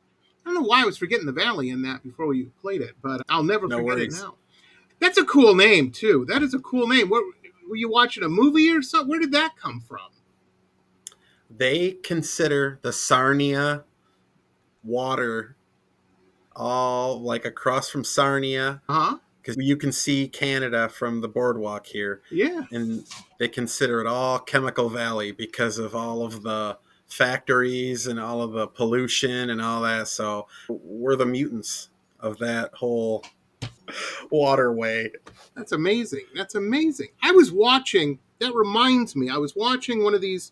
I don't know why I was forgetting the Valley in that before we played it, but I'll never forget it now. That's a cool name, too. That is a cool name. Were you watching a movie or something? Where did that come from? They consider the Sarnia water all like across from Sarnia. Uh-huh. Because you can see Canada from the boardwalk here. Yeah. And they consider it all Chemical Valley because of all of the factories and all of the pollution and all that. So we're the mutants of that whole waterway. That's amazing. I was watching one of these,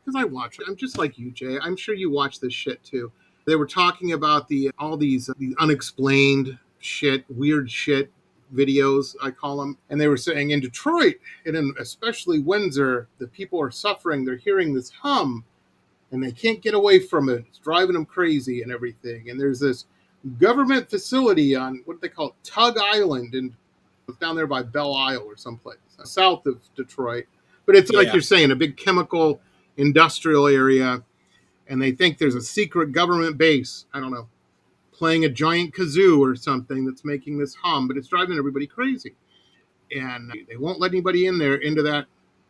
because I watch it. I'm just like you, Jay. I'm sure you watch this shit too. They were talking about all these unexplained shit, weird shit videos, I call them. And they were saying in Detroit, and in especially Windsor, the people are suffering. They're hearing this hum, and they can't get away from it. It's driving them crazy and everything. And there's this government facility on, what they call it, Tug Island, and it's down there by Belle Isle or someplace, south of Detroit. But it's like you're saying, a big chemical industrial area, and they think there's a secret government base. I don't know. playing a giant kazoo or something that's making this hum, but it's driving everybody crazy. And they won't let anybody in there into that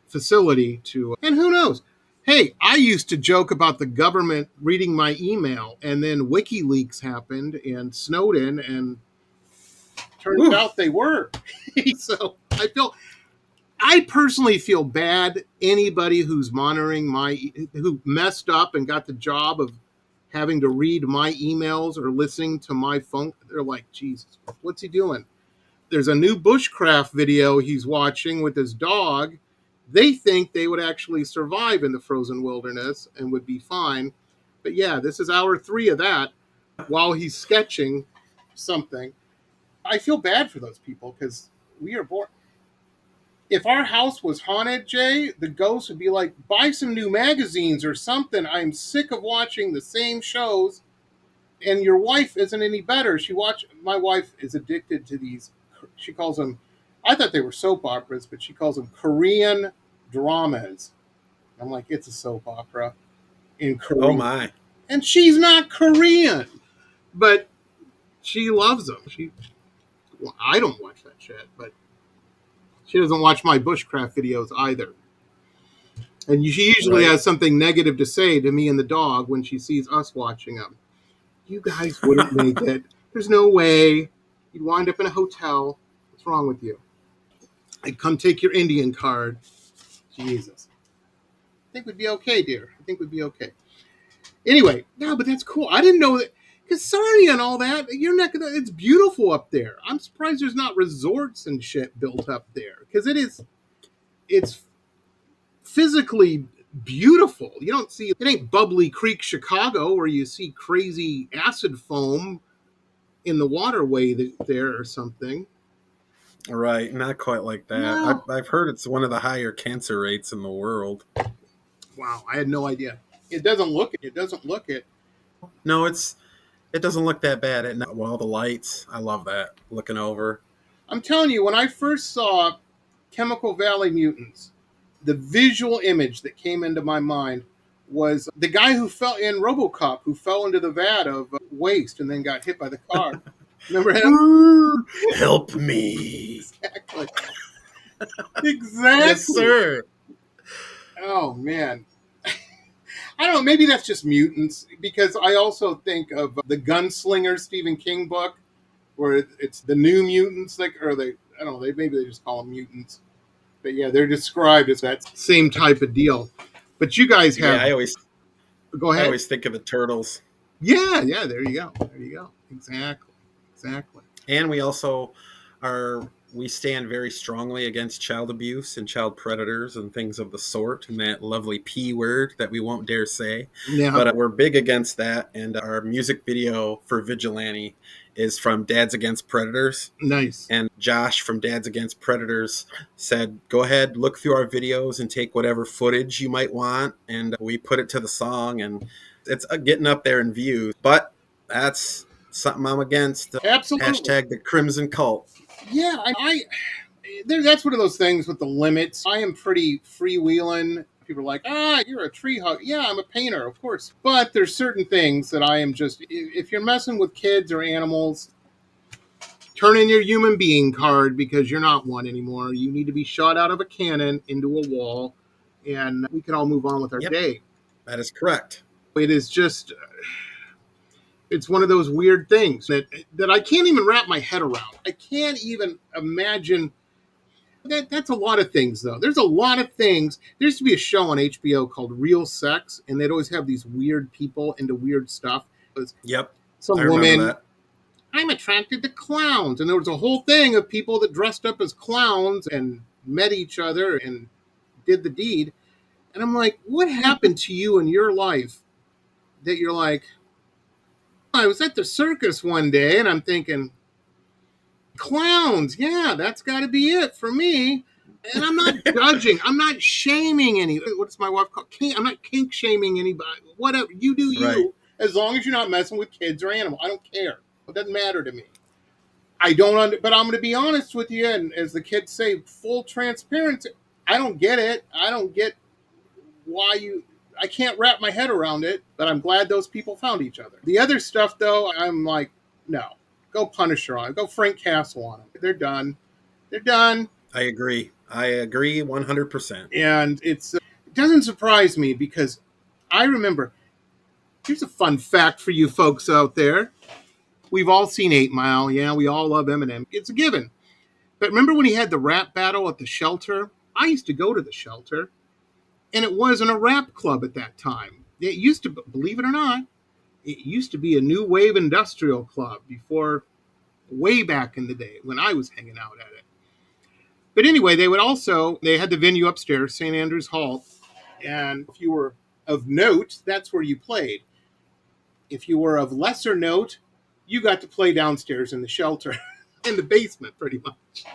facility to, and who knows? Hey, I used to joke about the government reading my email, and then WikiLeaks happened and Snowden, and turns out they were. So I personally feel bad anybody who's monitoring who messed up and got the job of having to read my emails or listening to my phone. They're like, Jesus, what's he doing? There's a new bushcraft video he's watching with his dog. They think they would actually survive in the frozen wilderness and would be fine. But yeah, this is hour 3 of that while he's sketching something. I feel bad for those people because we are born. If our house was haunted, Jay, the ghost would be like, buy some new magazines or something. I'm sick of watching the same shows. And your wife isn't any better. My wife is addicted to these, she calls them, I thought they were soap operas, but she calls them Korean dramas. I'm like, it's a soap opera in Korean. Oh my. And she's not Korean, but she loves them. Well, I don't watch that shit, but she doesn't watch my bushcraft videos either. And she usually has something negative to say to me and the dog when she sees us watching them. You guys wouldn't make it. There's no way. You'd wind up in a hotel. What's wrong with you? I'd come take your Indian card. Jesus. I think we'd be okay, dear. I think we'd be okay. Anyway, no, but that's cool. I didn't know that. Because Sarnia and all that, it's beautiful up there. I'm surprised there's not resorts and shit built up there. Because it's physically beautiful. You don't see, it ain't Bubbly Creek, Chicago, where you see crazy acid foam in the waterway there or something. Right, not quite like that. No. I've heard it's one of the higher cancer rates in the world. Wow, I had no idea. It doesn't look it. No, it doesn't look that bad at night. Well, the lights, I love that, looking over. I'm telling you, when I first saw Chemical Valley Mutants, the visual image that came into my mind was the guy who fell in RoboCop, who fell into the vat of waste and then got hit by the car. Remember him? Help me. Exactly. Yes, sir. Oh, man. I don't know, maybe that's just Mutants, because I also think of the Gunslinger Stephen King book, where it's the New Mutants, I don't know, maybe they just call them mutants. But yeah, they're described as that same type of deal. But you guys have... Yeah, go ahead. I always think of the Turtles. Yeah, there you go. Exactly. And we also we stand very strongly against child abuse and child predators and things of the sort, and that lovely P word that we won't dare say. Yeah. But we're big against that, and our music video for Vigilante is from Dads Against Predators. Nice. And Josh from Dads Against Predators said, go ahead, look through our videos and take whatever footage you might want, and we put it to the song, and it's getting up there in views. But that's something I'm against. Absolutely. Hashtag the Crimson Cult. Yeah, that's one of those things with the limits. I am pretty freewheeling. People are like, you're a tree hugger. Yeah, I'm a painter, of course. But there's certain things that I am just, if you're messing with kids or animals, turn in your human being card, because you're not one anymore. You need to be shot out of a cannon into a wall, and we can all move on with our day. That is correct. It is just... It's one of those weird things that I can't even wrap my head around. I can't even imagine. That's a lot of things, though. There's a lot of things. There used to be a show on HBO called Real Sex, and they'd always have these weird people into weird stuff. Yep. Some woman, I'm attracted to clowns. And there was a whole thing of people that dressed up as clowns and met each other and did the deed. And I'm like, what happened to you in your life that you're like, I was at the circus one day and I'm thinking, clowns, yeah, that's got to be it for me. And I'm not judging. I'm not shaming any. What's my wife called? I'm not kink shaming anybody. Whatever. You do you. Right. As long as you're not messing with kids or animals. I don't care. It doesn't matter to me. But I'm going to be honest with you. And as the kids say, full transparency. I don't get it. I don't get why you... I can't wrap my head around it, but I'm glad those people found each other. The other stuff, though, I'm like, no. Go Punisher on it. Go Frank Castle on them. They're done. They're done. I agree. I agree 100%. And it doesn't surprise me because I remember, here's a fun fact for you folks out there. We've all seen 8 Mile. Yeah, we all love Eminem. It's a given. But remember when he had the rap battle at the Shelter? I used to go to the Shelter, and it wasn't a rap club at that time. It used to, believe it or not, it used to be a new wave industrial club before, way back in the day when I was hanging out at it. But anyway, they had the venue upstairs, St. Andrews Hall, and if you were of note, that's where you played. If you were of lesser note, you got to play downstairs in the Shelter, in the basement, pretty much.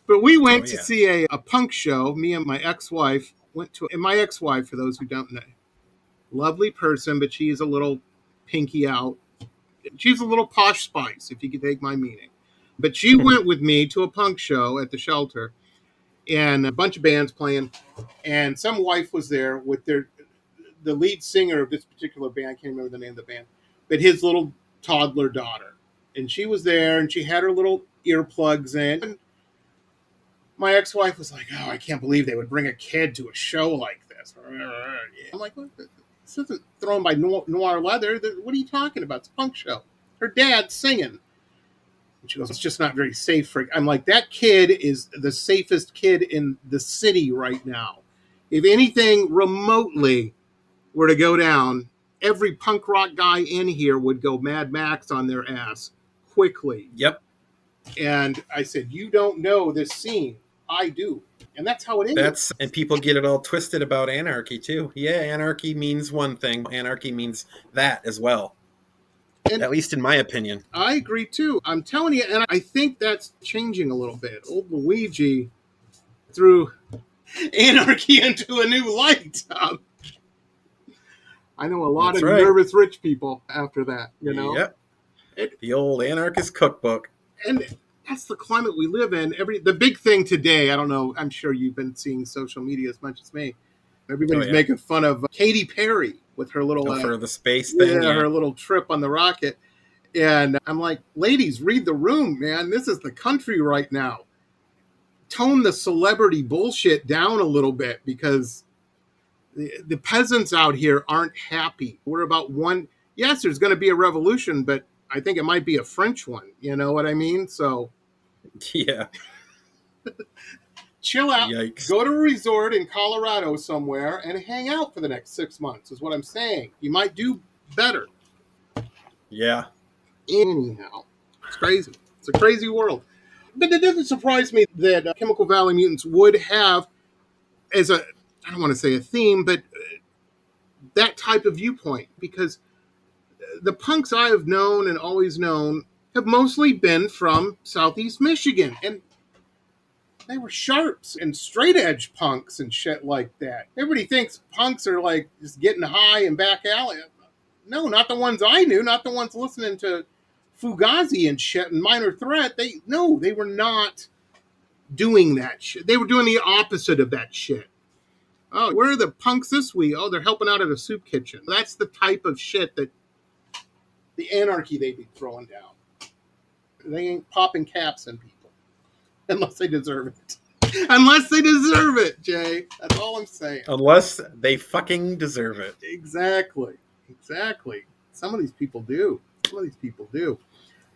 But we went to see a punk show. Me and my ex-wife went to, and my ex-wife, for those who don't know, lovely person, but she's a little pinky out. She's a little posh spice, if you could take my meaning. But she went with me to a punk show at the Shelter, and a bunch of bands playing, and some wife was there with the lead singer of this particular band. I can't remember the name of the band, but his little toddler daughter. And she was there, and she had her little earplugs in. And my ex-wife was like, oh, I can't believe they would bring a kid to a show like this. I'm like, what? This isn't thrown by Noir Leather. What are you talking about? It's a punk show. Her dad's singing. And she goes, it's just not very safe for... I'm like, that kid is the safest kid in the city right now. If anything remotely were to go down, every punk rock guy in here would go Mad Max on their ass quickly. Yep. And I said, you don't know this scene. I do. And that's how it is. And people get it all twisted about anarchy, too. Yeah, anarchy means one thing. Anarchy means that as well. And at least in my opinion. I agree, too. I'm telling you, and I think that's changing a little bit. Old Luigi threw anarchy into a new light. I know a lot of nervous rich people after that, you know? Yep. The old anarchist cookbook. And that's the climate we live in. The big thing today, I don't know, I'm sure you've been seeing social media as much as me. Everybody's making fun of Katy Perry with her little... for the space thing. Yeah, her little trip on the rocket. And I'm like, ladies, read the room, man. This is the country right now. Tone the celebrity bullshit down a little bit because the peasants out here aren't happy. We're about one... Yes, there's going to be a revolution, but I think it might be a French one. You know what I mean? So... Yeah. Chill out. Yikes. Go to a resort in Colorado somewhere and hang out for the next 6 months is what I'm saying. You might do better. Yeah. Anyhow, it's crazy. It's a crazy world. But it doesn't surprise me that Chemical Valley Mutants would have as I don't want to say a theme, but that type of viewpoint, because the punks I have known and always known have mostly been from Southeast Michigan, and they were sharps and straight edge punks and shit like that. Everybody thinks punks are like just getting high and back alley. No, not the ones I knew, not the ones listening to Fugazi and shit and Minor Threat. They were not doing that shit. They were doing the opposite of that shit. Oh, where are the punks this week? Oh, they're helping out at a soup kitchen. That's the type of shit that the anarchy they'd be throwing down. They ain't popping caps in people. Unless they deserve it. Unless they deserve it, Jay. That's all I'm saying. Unless they fucking deserve it. Exactly. Some of these people do.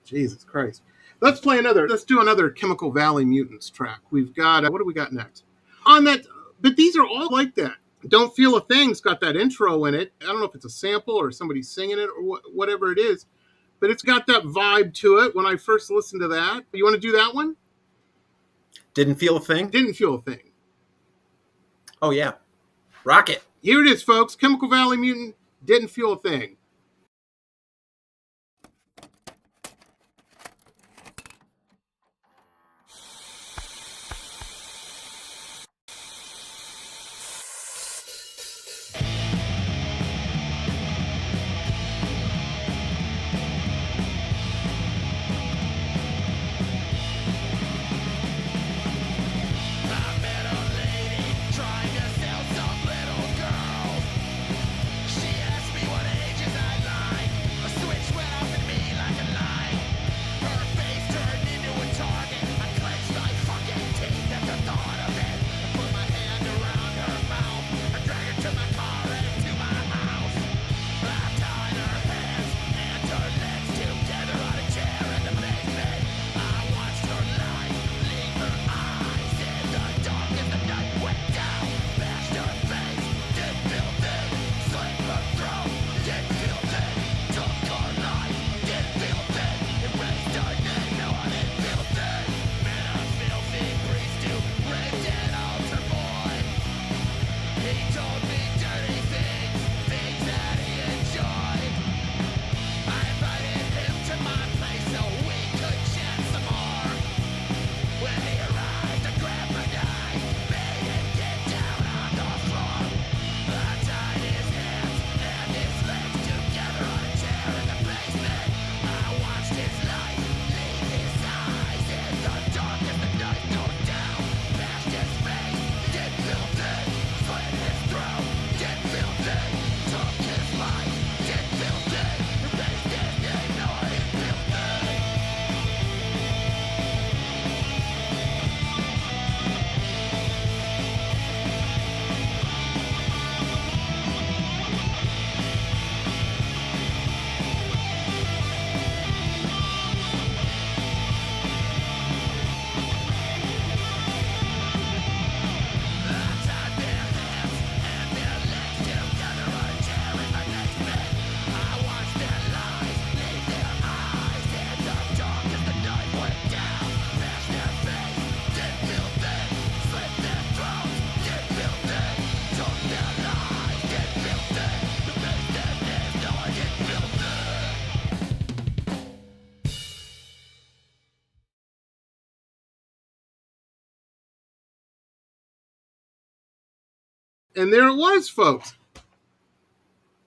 Jesus Christ. Let's do another Chemical Valley Mutants track. We've got, what do we got next? On that, but these are all like that. Don't Feel a Thing's got that intro in it. I don't know if it's a sample or somebody singing it or whatever it is, but it's got that vibe to it when I first listened to that. You want to do that one? Didn't Feel a Thing? Didn't Feel a Thing. Oh, yeah. Rock it. Here it is, folks. Chemical Valley Mutant, Didn't Feel a Thing. And there it was, folks.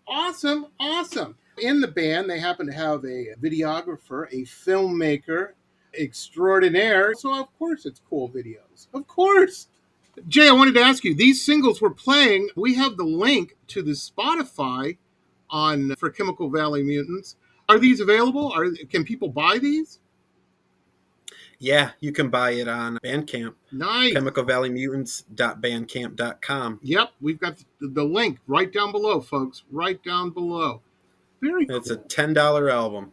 Awesome, awesome. In the band, they happen to have a videographer, a filmmaker extraordinaire. So, of course, it's cool videos. Of course. Jay, I wanted to ask you, these singles we're playing, we have the link to the Spotify on for Chemical Valley Mutants. Are these available? Can people buy these? Yeah, you can buy it on Bandcamp. Nice. chemicalvalleymutants.bandcamp.com. Yep, we've got the link right down below, folks. Right down below. Very cool. It's a $10 album.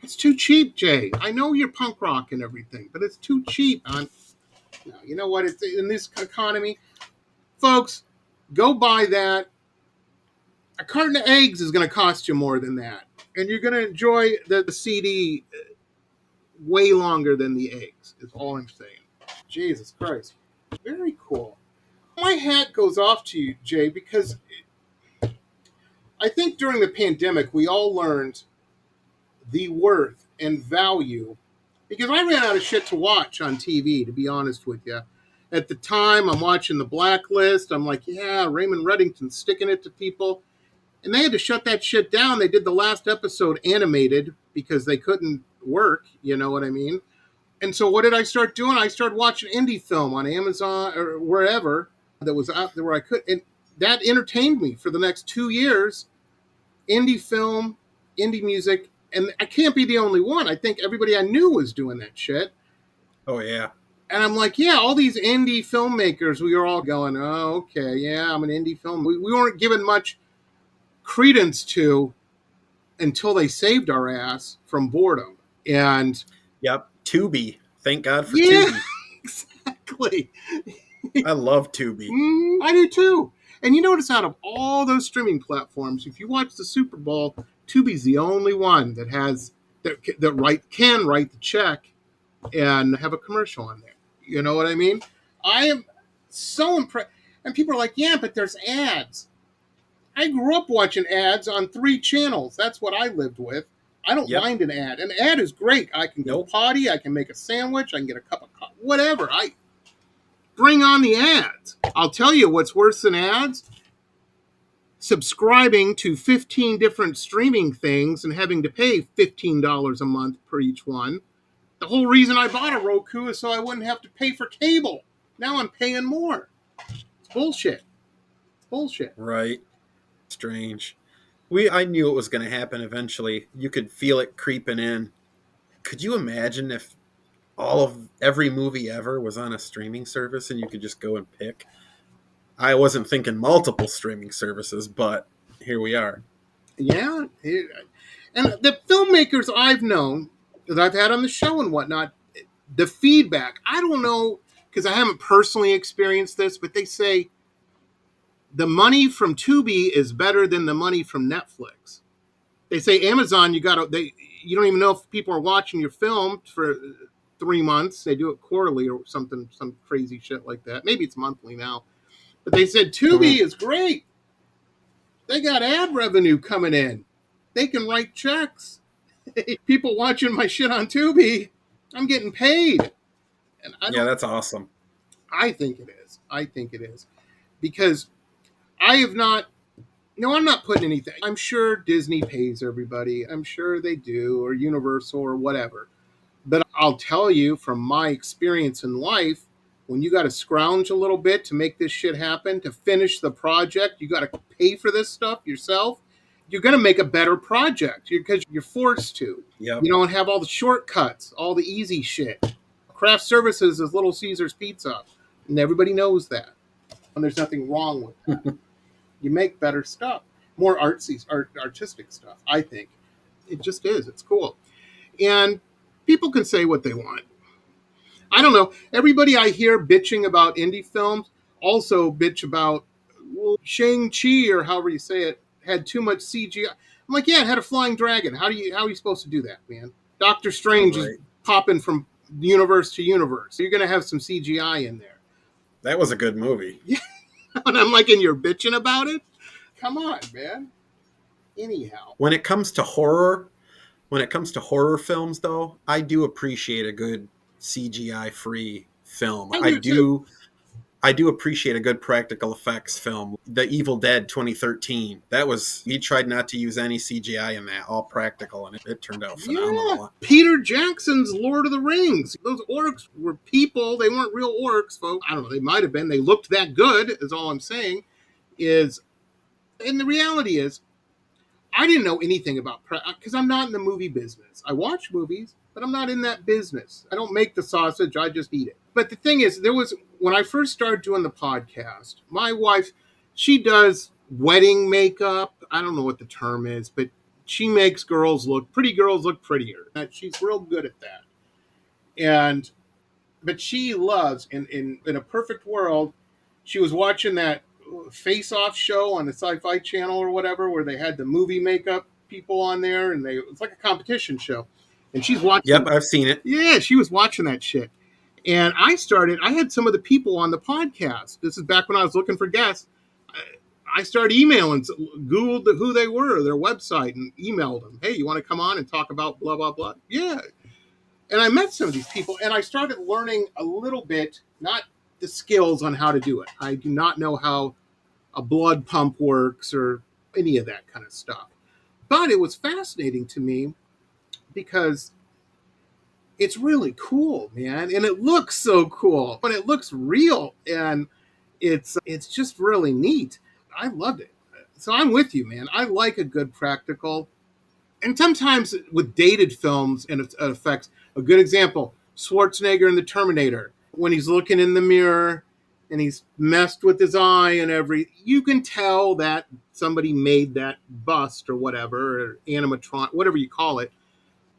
It's too cheap, Jay. I know you're punk rock and everything, but it's too cheap. No, you know what? It's in this economy, folks. Go buy that. A carton of eggs is going to cost you more than that, and you're going to enjoy the CD way longer than the eggs. Is all I'm saying. Jesus Christ, very cool. My hat goes off to you, Jay, because I think during the pandemic we all learned the worth and value, because I ran out of shit to watch on TV, to be honest with you. At the time, I'm watching The Blacklist. I'm like, yeah, Raymond Reddington's sticking it to people. And they had to shut that shit down. They did the last episode animated because they couldn't work. You know what I mean? And so what did I start doing? I started watching indie film on Amazon or wherever that was out there where I could. And that entertained me for the next 2 years. Indie film, indie music. And I can't be the only one. I think everybody I knew was doing that shit. Oh, yeah. And I'm like, yeah, all these indie filmmakers, we were all going, oh, okay, yeah, I'm an indie film. We weren't given much credence to until they saved our ass from boredom. And yep, Tubi. Thank God for yeah, Tubi. Exactly. I love Tubi. I do too. And you notice out of all those streaming platforms, if you watch the Super Bowl, Tubi's the only one that has that can write the check and have a commercial on there. You know what I mean? I am so impressed. And people are like, yeah, but there's ads. I grew up watching ads on 3 channels. That's what I lived with. I don't mind an ad. An ad is great. I can go potty. I can make a sandwich. I can get a cup of coffee. Whatever. I bring on the ads. I'll tell you what's worse than ads. Subscribing to 15 different streaming things and having to pay $15 a month per each one. The whole reason I bought a Roku is so I wouldn't have to pay for cable. Now I'm paying more. It's bullshit. It's bullshit. Right. Strange. I knew it was going to happen eventually. You could feel it creeping in. Could you imagine if every movie ever was on a streaming service and you could just go and pick? I wasn't thinking multiple streaming services, but here we are. Yeah. And the filmmakers I've known that I've had on the show and whatnot, the feedback, I don't know, because I haven't personally experienced this, but they say the money from Tubi is better than the money from Netflix. They say Amazon, you don't even know if people are watching your film for 3 months. They do it quarterly or something, some crazy shit like that. Maybe it's monthly now. But they said Tubi is great. They got ad revenue coming in. They can write checks. People watching my shit on Tubi, I'm getting paid. And that's awesome. I think it is. Because I have not, I'm not putting anything. I'm sure Disney pays everybody. I'm sure they do, or Universal or whatever. But I'll tell you from my experience in life, when you got to scrounge a little bit to make this shit happen, to finish the project, you got to pay for this stuff yourself. You're going to make a better project because you're forced to. Yep. You don't have all the shortcuts, all the easy shit. Craft services is Little Caesar's Pizza, and everybody knows that. And there's nothing wrong with that. You make better stuff, more artistic stuff, I think. It just is. It's cool. And people can say what they want. I don't know. Everybody I hear bitching about indie films also bitch about, well, Shang-Chi, or however you say it, had too much CGI. I'm like, yeah, it had a flying dragon. How are you supposed to do that, man? Doctor Strange is popping from universe to universe. You're going to have some CGI in there. That was a good movie. Yeah. And I'm like, and you're bitching about it? Come on, man. Anyhow. When it comes to horror films, though, I do appreciate a good CGI-free film. I I do appreciate a good practical effects film. The Evil Dead 2013. He tried not to use any CGI in that, all practical, and it turned out phenomenal. Yeah. Peter Jackson's Lord of the Rings. Those orcs were people. They weren't real orcs, folks. I don't know. They might have been. They looked that good, is all I'm saying. And the reality is, I didn't know anything about because I'm not in the movie business. I watch movies, but I'm not in that business. I don't make the sausage. I just eat it. But the thing is, when I first started doing the podcast, my wife, she does wedding makeup. I don't know what the term is, but she makes pretty girls look prettier. She's real good at that. But she loves, in a perfect world, she was watching that Face Off show on the Sci-Fi Channel or whatever, where they had the movie makeup people on there, and it's like a competition show. And she's watching. Yep, I've seen it. Yeah, she was watching that shit. And I had some of the people on the podcast. This is back when I was looking for guests. I started emailing, Googled who they were, their website, and emailed them. Hey, you want to come on and talk about blah, blah, blah? Yeah. And I met some of these people, and I started learning a little bit, not the skills on how to do it. I do not know how a blood pump works or any of that kind of stuff. But it was fascinating to me because it's really cool, man. And it looks so cool, but it looks real. And it's just really neat. I loved it. So I'm with you, man. I like a good practical. And sometimes with dated films and effects, a good example, Schwarzenegger in The Terminator, when he's looking in the mirror and he's messed with his eye and you can tell that somebody made that bust or whatever, or animatron, whatever you call it.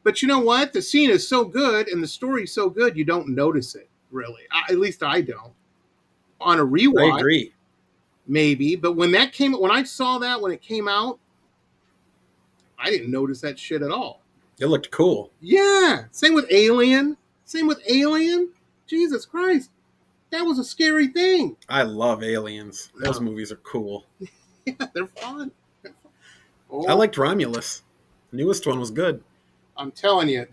But you know what? The scene is so good and the story's so good, you don't notice it, really. At least I don't. On a rewatch, I agree. Maybe. But when I saw that when it came out, I didn't notice that shit at all. It looked cool. Yeah. Same with Alien. Jesus Christ. That was a scary thing. I love Aliens. Those movies are cool. Yeah, they're fun. I liked Romulus. The newest one was good. I'm telling you,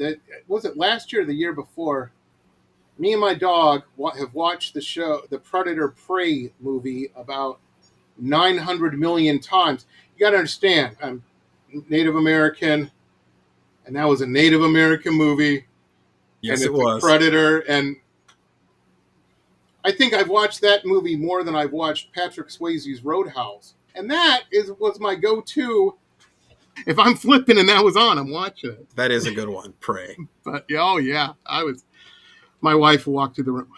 was it last year or the year before? Me and my dog have watched the Predator Prey movie about 900 million times. You got to understand, I'm Native American, and that was a Native American movie. Yes, and it was. Predator, and I think I've watched that movie more than I've watched Patrick Swayze's Roadhouse. And that was my go-to. If I'm flipping and that was on, I'm watching it. That is a good one, Prey. But, oh, yeah. My wife walked through the room.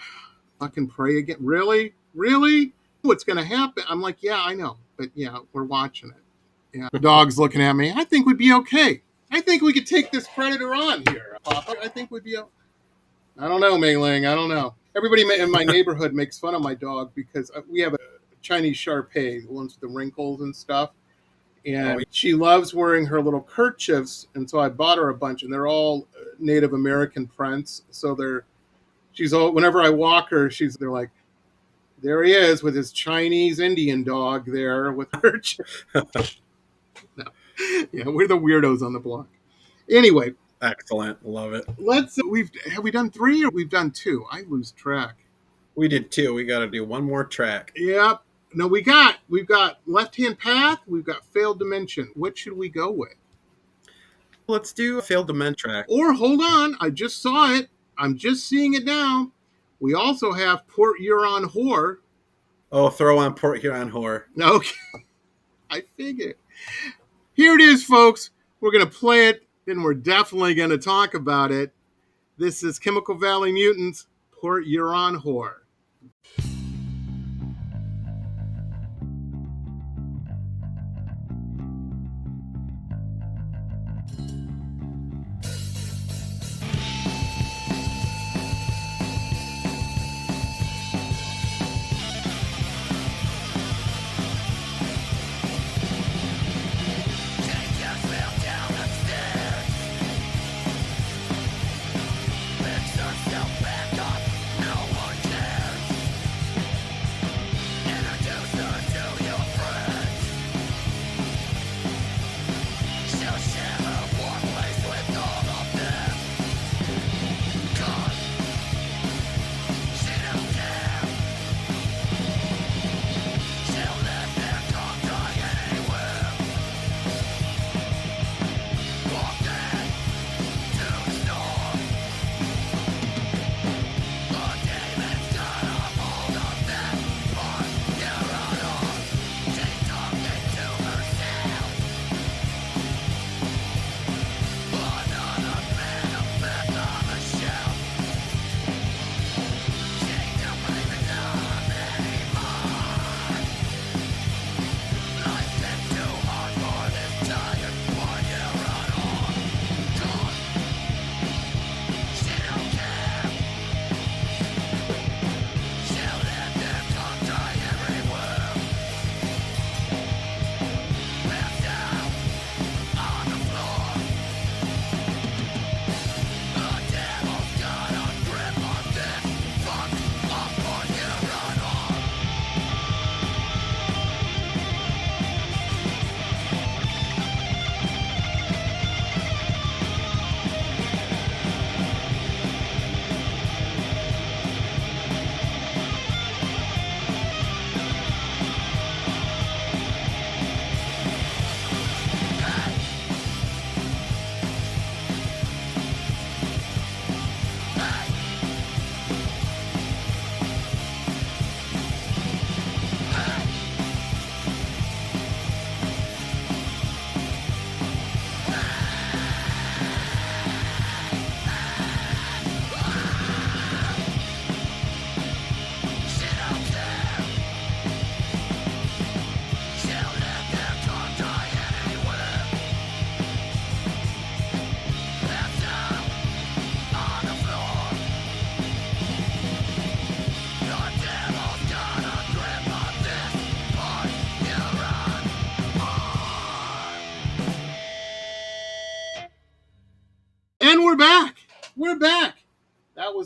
Fucking Prey again? Really? Really? What's going to happen? I'm like, yeah, I know. But, yeah, we're watching it. Yeah. The dog's looking at me. I think we'd be okay. I think we could take this Predator on here, Papa. I think we'd be okay. I don't know, Mei Ling. I don't know. Everybody in my neighborhood makes fun of my dog because we have a Chinese Shar-Pei, the ones with the wrinkles and stuff. And she loves wearing her little kerchiefs, and so I bought her a bunch, and they're all Native American prints. So whenever I walk her, they're like, there he is with his Chinese Indian dog there with her. No. Yeah, we're the weirdos on the block. Anyway. Excellent. Love it. Have we done 3 or we've done 2? I lose track. We did 2. We got to do one more track. Yep. No, we've got Left Hand Path. We've got Failed Dimension. What should we go with? Let's do a Failed Dimension track. Or hold on, I just saw it. I'm just seeing it now. We also have Port Huron Whore. Oh, throw on Port Huron Whore. Okay. I figured. Here it is, folks. We're going to play it, and we're definitely going to talk about it. This is Chemical Valley Mutants, Port Huron Whore.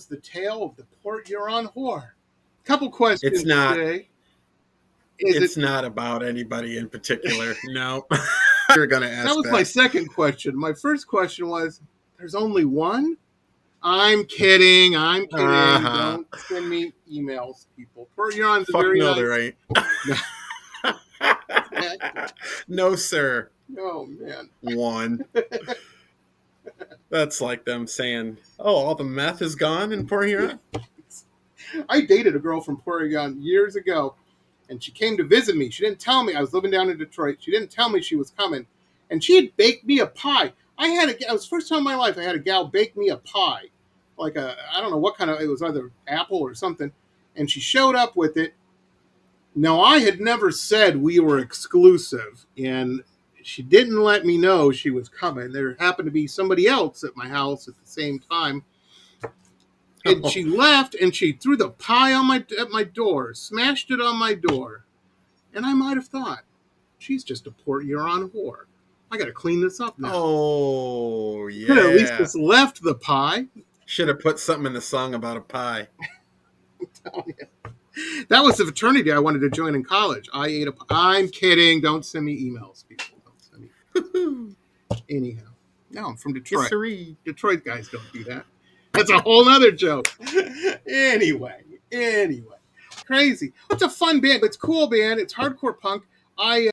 the tale of the Port Huron whore. Couple questions It's not. today. It's not about anybody in particular. No. You're going to ask That was my second question. My first question was, there's only one? I'm kidding. Don't send me emails, people. Port Huron's Fuck very no, nice. there ain't. No, sir. Oh, man. One. That's like them saying, oh, all the meth is gone in Port Huron? I dated a girl from Port Huron years ago, and she came to visit me. She didn't tell me. I was living down in Detroit. She didn't tell me she was coming, and she had baked me a pie. It was the first time in my life I had a gal bake me a pie. I don't know what kind of, it was either apple or something, and she showed up with it. Now, I had never said we were exclusive, and she didn't let me know she was coming. There happened to be somebody else at my house at the same time. And she left, and she threw the pie at my door, smashed it on my door. And I might have thought, she's just a Port Huron whore. I got to clean this up now. Oh, yeah. Could have at least just left the pie. Should have put something in the song about a pie. I'm telling you. That was the fraternity I wanted to join in college. I ate a pie. I'm kidding. Don't send me emails, people. Don't send me. Anyhow. No, I'm from Detroit. Yes, Detroit guys don't do that. That's a whole other joke. Anyway. Crazy. It's a fun band. It's a cool band. It's hardcore punk.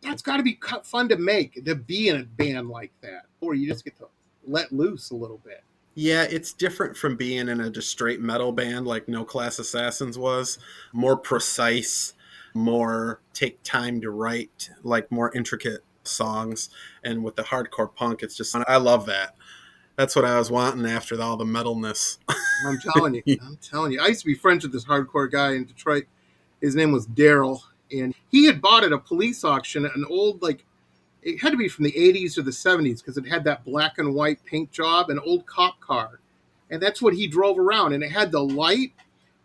That's got to be fun to make, to be in a band like that. Or you just get to let loose a little bit. Yeah, it's different from being in a just straight metal band like No Class Assassins was. More precise, more take time to write, like more intricate songs. And with the hardcore punk, it's just, I love that. That's what I was wanting after all the metalness. I'm telling you. I used to be friends with this hardcore guy in Detroit. His name was Daryl. And he had bought at a police auction an old, it had to be from the 80s or the 70s because it had that black and white paint job, an old cop car. And that's what he drove around. And it had the light,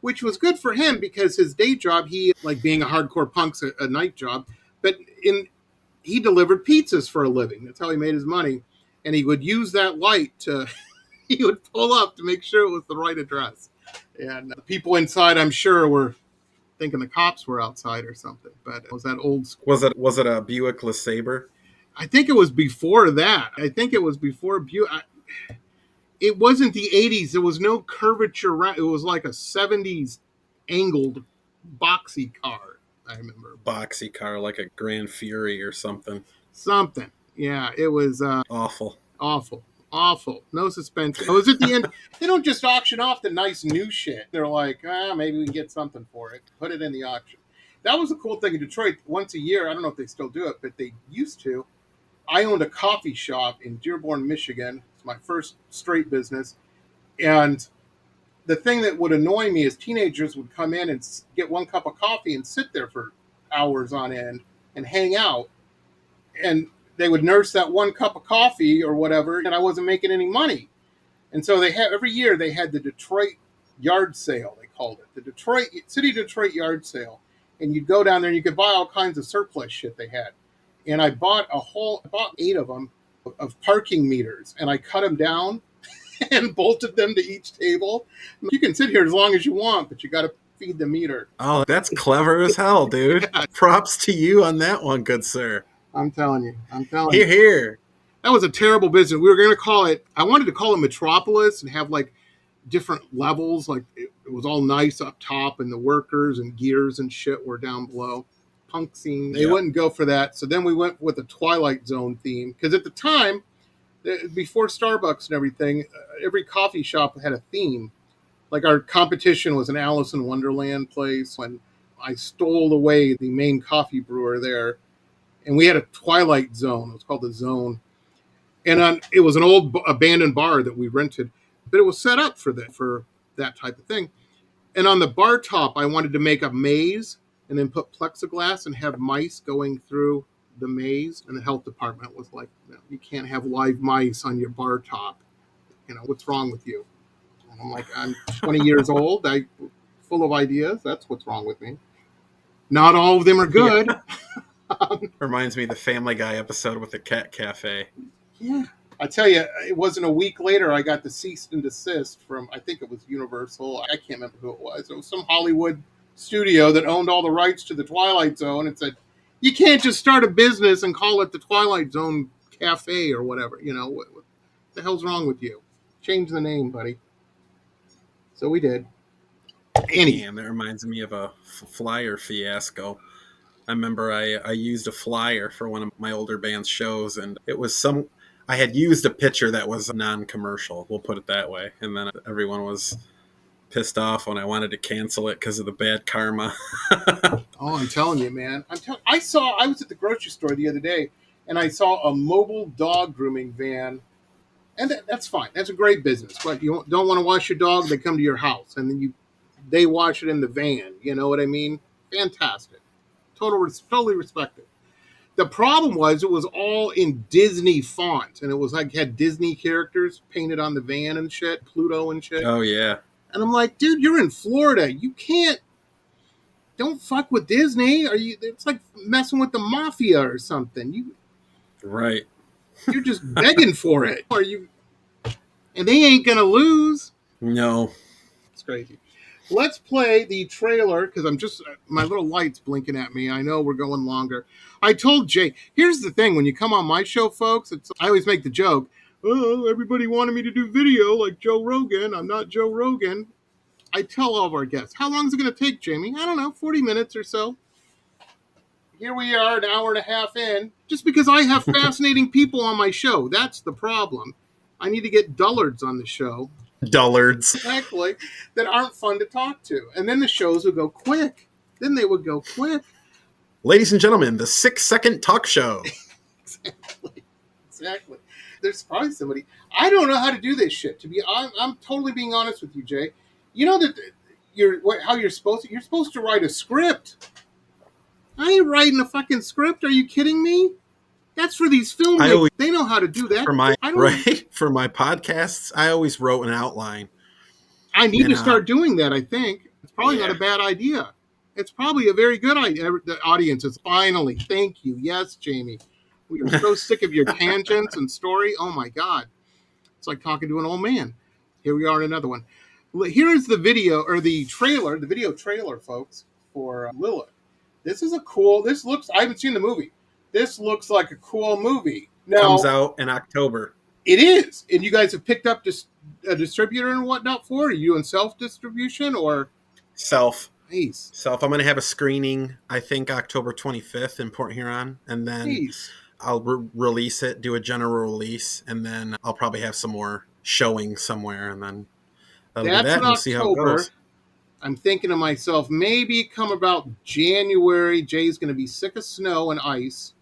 which was good for him because his day job, being a hardcore punk's a night job, but he delivered pizzas for a living. That's how he made his money. And he would use that light he would pull up to make sure it was the right address. And the people inside, I'm sure, were thinking the cops were outside or something. But it was that old school. Was it a Buick LeSabre? I think it was before that. I think it was before Buick. It wasn't the 80s. There was no curvature. It was like a 70s angled boxy car, I remember. Boxy car, like a Grand Fury or something. Something. Yeah, it was awful. No suspense. It was at the end. They don't just auction off the nice new shit. They're like, maybe we can get something for it. Put it in the auction. That was a cool thing in Detroit. Once a year, I don't know if they still do it, but they used to. I owned a coffee shop in Dearborn, Michigan. It's my first straight business. And the thing that would annoy me is teenagers would come in and get one cup of coffee and sit there for hours on end and hang out. And they would nurse that one cup of coffee or whatever, and I wasn't making any money. And so every year they had the Detroit yard sale, they called it. The City of Detroit yard sale. And you'd go down there and you could buy all kinds of surplus shit they had. And I bought 8 of them of parking meters, and I cut them down and bolted them to each table. You can sit here as long as you want, but you got to feed the meter. Oh, that's clever as hell, dude. Yeah. Props to you on that one, good sir. I'm telling you. Here. That was a terrible business. We were going to call it, I wanted to call it Metropolis and have different levels. It was all nice up top and the workers and gears and shit were down below. Punk scene. They wouldn't go for that. So then we went with the Twilight Zone theme. Because at the time, before Starbucks and everything, every coffee shop had a theme. Our competition was an Alice in Wonderland place. When I stole away the main coffee brewer there. And we had a Twilight Zone. It was called the Zone. And it was an old abandoned bar that we rented. But it was set up for that type of thing. And on the bar top, I wanted to make a maze and then put plexiglass and have mice going through the maze. And the health department was like, no, you can't have live mice on your bar top. What's wrong with you? And I'm like, I'm 20 years old. I'm full of ideas. That's what's wrong with me. Not all of them are good. Reminds me of the Family Guy episode with the cat cafe. Yeah. I tell you, it wasn't a week later I got the cease and desist from, I think it was Universal. I can't remember who it was. It was some Hollywood studio that owned all the rights to the Twilight Zone and said, you can't just start a business and call it the Twilight Zone Cafe or whatever. What the hell's wrong with you? Change the name, buddy. So we did. And that reminds me of a flyer fiasco. I remember I used a flyer for one of my older band's shows, and it was I had used a picture that was non-commercial, we'll put it that way, and then everyone was pissed off when I wanted to cancel it because of the bad karma. Oh, I'm telling you, man. I was at the grocery store the other day, and I saw a mobile dog grooming van, and that's fine. That's a great business. But you don't want to wash your dog, they come to your house, and then they wash it in the van. You know what I mean? Fantastic. Totally respect it. The problem was it was all in Disney font, and it was like had Disney characters painted on the van and shit, Pluto and shit. Oh, yeah. And I'm like, dude, you're in Florida. You don't fuck with Disney. It's like messing with the mafia or something. Right. You're just begging for it. And they ain't gonna lose. No. It's crazy. Let's play the trailer because my little light's blinking at me. I know we're going longer. I told Jay, here's the thing. When you come on my show, folks, I always make the joke, oh, everybody wanted me to do video like Joe Rogan. I'm not Joe Rogan. I tell all of our guests, how long is it going to take, Jamie? I don't know, 40 minutes or so. Here we are, an hour and a half in. Just because I have fascinating people on my show. That's the problem. I need to get dullards on the show. Dullards. Exactly. That aren't fun to talk to. And then the shows would go quick. Ladies and gentlemen, the 6-second talk show. Exactly. There's probably somebody. I don't know how to do this shit. I'm totally being honest with you, Jay. You know that you're supposed to write a script. I ain't writing a fucking script. Are you kidding me? That's for these filmmakers. They know how to do that. For my podcasts, I always wrote an outline. I need to start doing that, I think. It's probably not a bad idea. It's probably a very good idea. The audience is finally. Thank you. Yes, Jamie. We are so sick of your tangents and story. Oh, my God. It's like talking to an old man. Here we are in another one. Here is the video, or the video trailer, folks, for Lilith. This is I haven't seen the movie. This looks like a cool movie. Now, comes out in October. It is. And you guys have picked up a distributor and whatnot for it? Are you in self-distribution or? Self. Nice. Self. I'm going to have a screening, I think, October 25th in Port Huron. And then I'll release it, do a general release. And then I'll probably have some more showing somewhere. And then that'll be that. And we'll see how it goes. I'm thinking to myself, maybe come about January, Jay's going to be sick of snow and ice.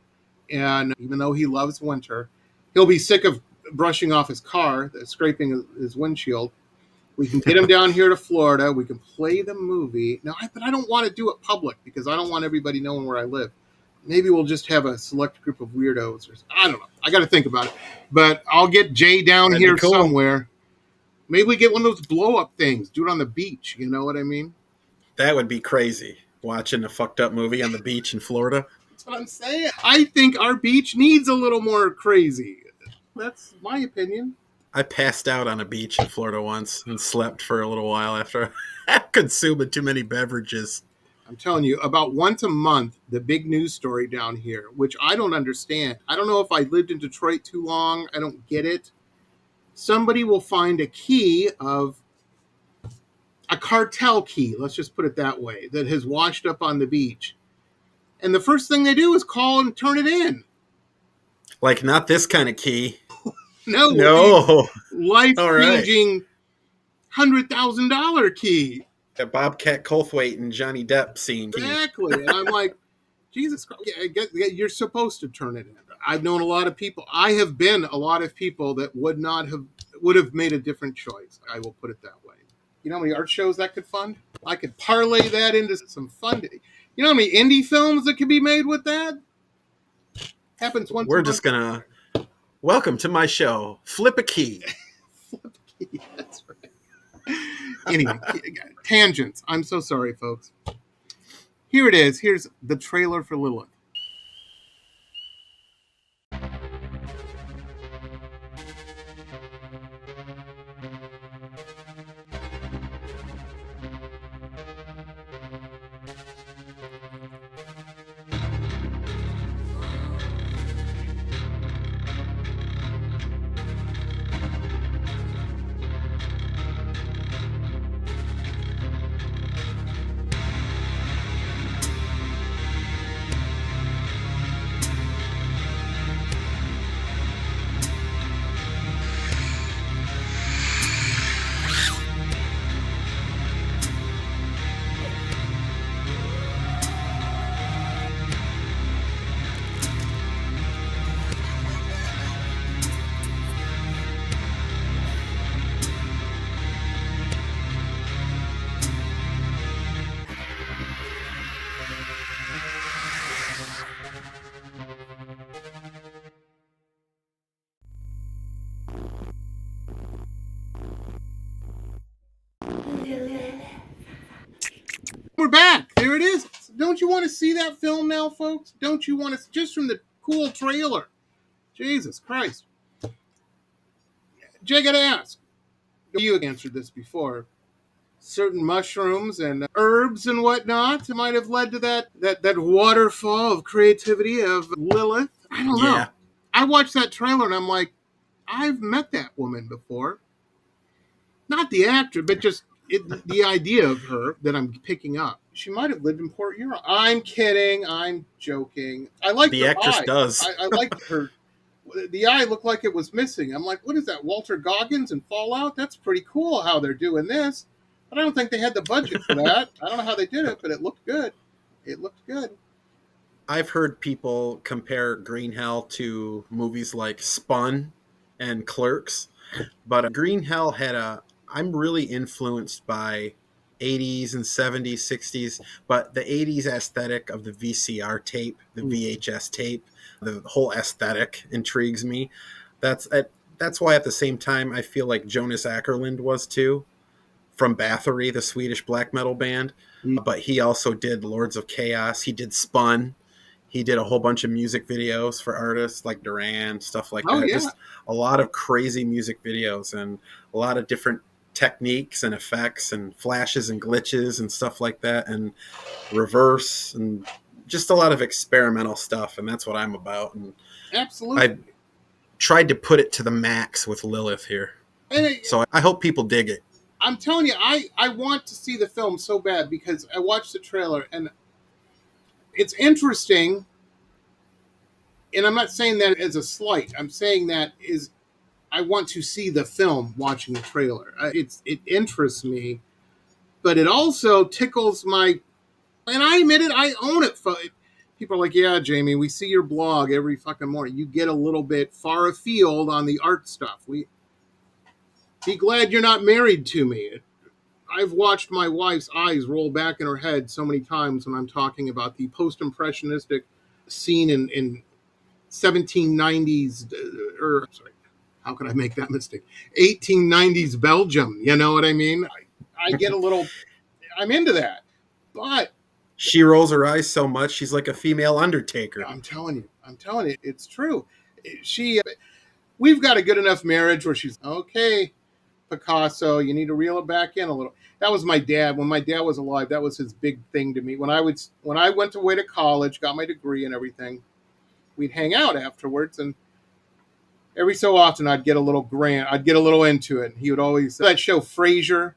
And even though he loves winter, he'll be sick of brushing off his car, scraping his windshield. We can get him down here to Florida. We can play the movie. But I don't want to do it public because I don't want everybody knowing where I live. Maybe we'll just have a select group of weirdos. I don't know. I got to think about it. But I'll get Jay down here somewhere. Maybe we get one of those blow-up things. Do it on the beach. You know what I mean? That would be crazy. Watching a fucked up movie on the beach in Florida. That's what I'm saying. I think our beach needs a little more crazy. That's my opinion. I passed out on a beach in Florida once and slept for a little while after consuming too many beverages. I'm telling you, about once a month, the big news story down here, which I don't understand. I don't know if I lived in Detroit too long. I don't get it. Somebody will find a key of a cartel key, let's just put it that way, that has washed up on the beach. And the first thing they do is call and turn it in. Like, not this kind of key. No. Life-changing $100,000 key. A Bobcat Goldthwait and Johnny Depp scene. Exactly. And I'm like, Jesus Christ, you're supposed to turn it in. I've known a lot of people. I have been a lot of people that would have made a different choice. I will put it that way. You know how many art shows that could fund? I could parlay that into some funding. You know how many indie films that could be made with that? Happens once. We're just gonna welcome to my show. Flip a key. Flip a key. That's right. Anyway, tangents. I'm so sorry, folks. Here it is. Here's the trailer for Lilith. We're back. There it is. Don't you want to see that film now, folks? Don't you want to, just from the cool trailer? Jesus Christ. Jay, gotta ask. You answered this before. Certain mushrooms and herbs and whatnot might have led to that waterfall of creativity of Lilith. I don't know. Yeah. I watched that trailer and I'm like, I've met that woman before. Not the actor, but just the idea of her that I'm picking up. She might have lived in Port Huron. I'm kidding. I'm joking. I like The her actress eye. does. I like her. The eye looked like it was missing. I'm like, what is that? Walter Goggins in Fallout? That's pretty cool how they're doing this. But I don't think they had the budget for that. I don't know how they did it, but it looked good. It looked good. I've heard people compare Green Hell to movies like Spun and Clerks, but Green Hell had I'm really influenced by 80s and 70s, 60s, but the 80s aesthetic of the VCR tape, the VHS tape, the whole aesthetic intrigues me. That's why at the same time I feel like Jonas Ackerlund was too, from Bathory, the Swedish black metal band. But he also did Lords of Chaos. He did Spun. He did a whole bunch of music videos for artists like Duran, stuff like Oh, that. yeah. Just a lot of crazy music videos and a lot of different techniques and effects and flashes and glitches and stuff like that, and reverse, and just a lot of experimental stuff. And that's what I'm about. And Absolutely. I tried to put it to the max with Lilith here. So I hope people dig it. I'm telling you, I want to see the film so bad because I watched the trailer and it's interesting. And I'm not saying that as a slight. I'm saying that is I want to see the film watching the trailer. It interests me, but it also tickles my, and I admit it, I own it. People are like, yeah, Jamie, we see your blog every fucking morning. You get a little bit far afield on the art stuff. We be glad you're not married to me. I've watched my wife's eyes roll back in her head so many times when I'm talking about the post-impressionistic scene in 1790s, or sorry, how could I make that mistake? 1890s Belgium. You know what I mean? I get a little, I'm into that. But She rolls her eyes so much, she's like a female Undertaker. I'm telling you, it's true. We've got a good enough marriage where she's, okay, Picasso, you need to reel it back in a little. That was my dad. When my dad was alive, that was his big thing to me. When I went away to college, got my degree and everything, we'd hang out afterwards, and every so often I'd get a little grant. I'd get a little into it. He would always, that show Frasier,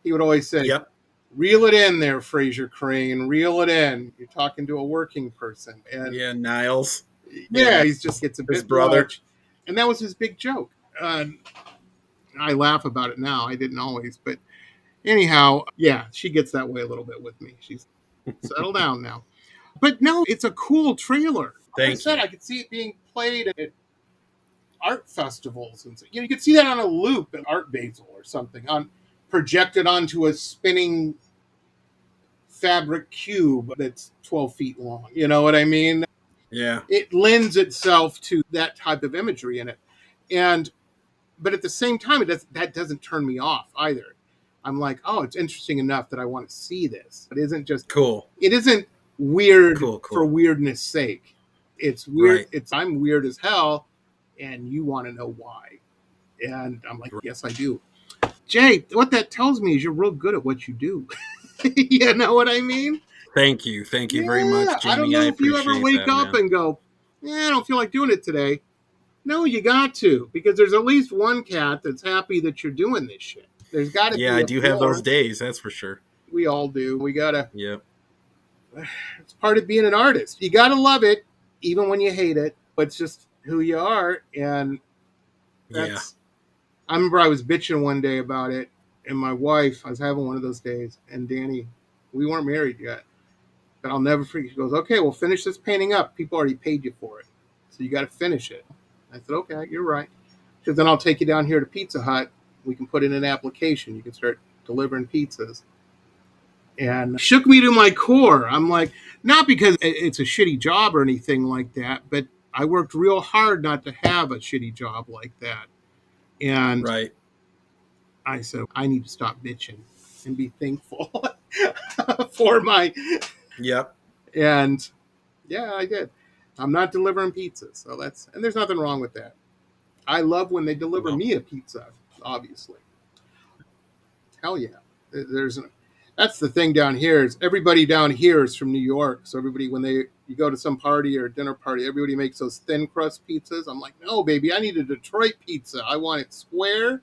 he would always say, Yep. Reel it in there, Frasier Crane, reel it in. You're talking to a working person. And Yeah, Niles. yeah, he's just gets a His bit brother. much. And that was his big joke. I laugh about it now. I didn't always, but anyhow, yeah, she gets that way a little bit with me. She's settled down now. But no, it's a cool trailer. Like I Thank said, you. I could see it being played at art festivals, and you could see that on a loop at Art Basel or something, on projected onto a spinning fabric cube that's 12 feet long. You know what I mean? Yeah. It lends itself to that type of imagery in it, but at the same time, that doesn't turn me off either. I'm like, oh, it's interesting enough that I want to see this. It isn't just Cool. It isn't weird Cool. for weirdness' sake. It's weird. Right. I'm weird as hell, and you want to know why. And I'm like, yes, I do. Jay, what that tells me is you're real good at what you do. You know what I mean? Thank you. Thank you very much, Jamie. I don't know if you ever appreciate wake that, up man. and go, I don't feel like doing it today. No, you got to, because there's at least one cat that's happy that you're doing this shit. There's got to be. Yeah, I do have floor. those days, that's for sure. We all do. We gotta. Yep. It's part of being an artist. You gotta love it, even when you hate it. It's just who you are, and that's. Yeah. I remember I was bitching one day about it, and my wife, I was having one of those days, and Danny, we weren't married yet, but I'll never forget. She goes, "Okay, we'll finish this painting up. People already paid you for it, so you got to finish it." I said, "Okay, you're right." Because then I'll take you down here to Pizza Hut. We can put in an application. You can start delivering pizzas. And shook me to my core. I'm like, not because it's a shitty job or anything like that, but I worked real hard not to have a shitty job like that. And Right. I said, I need to stop bitching and be thankful. for my, Yep. and yeah, I did. I'm not delivering pizza, so and there's nothing wrong with that. I love when they deliver No. me a pizza, obviously. Hell yeah. That's the thing down here is everybody down here is from New York. So everybody, when you go to some party or a dinner party, everybody makes those thin crust pizzas. I'm like, no, baby, I need a Detroit pizza. I want it square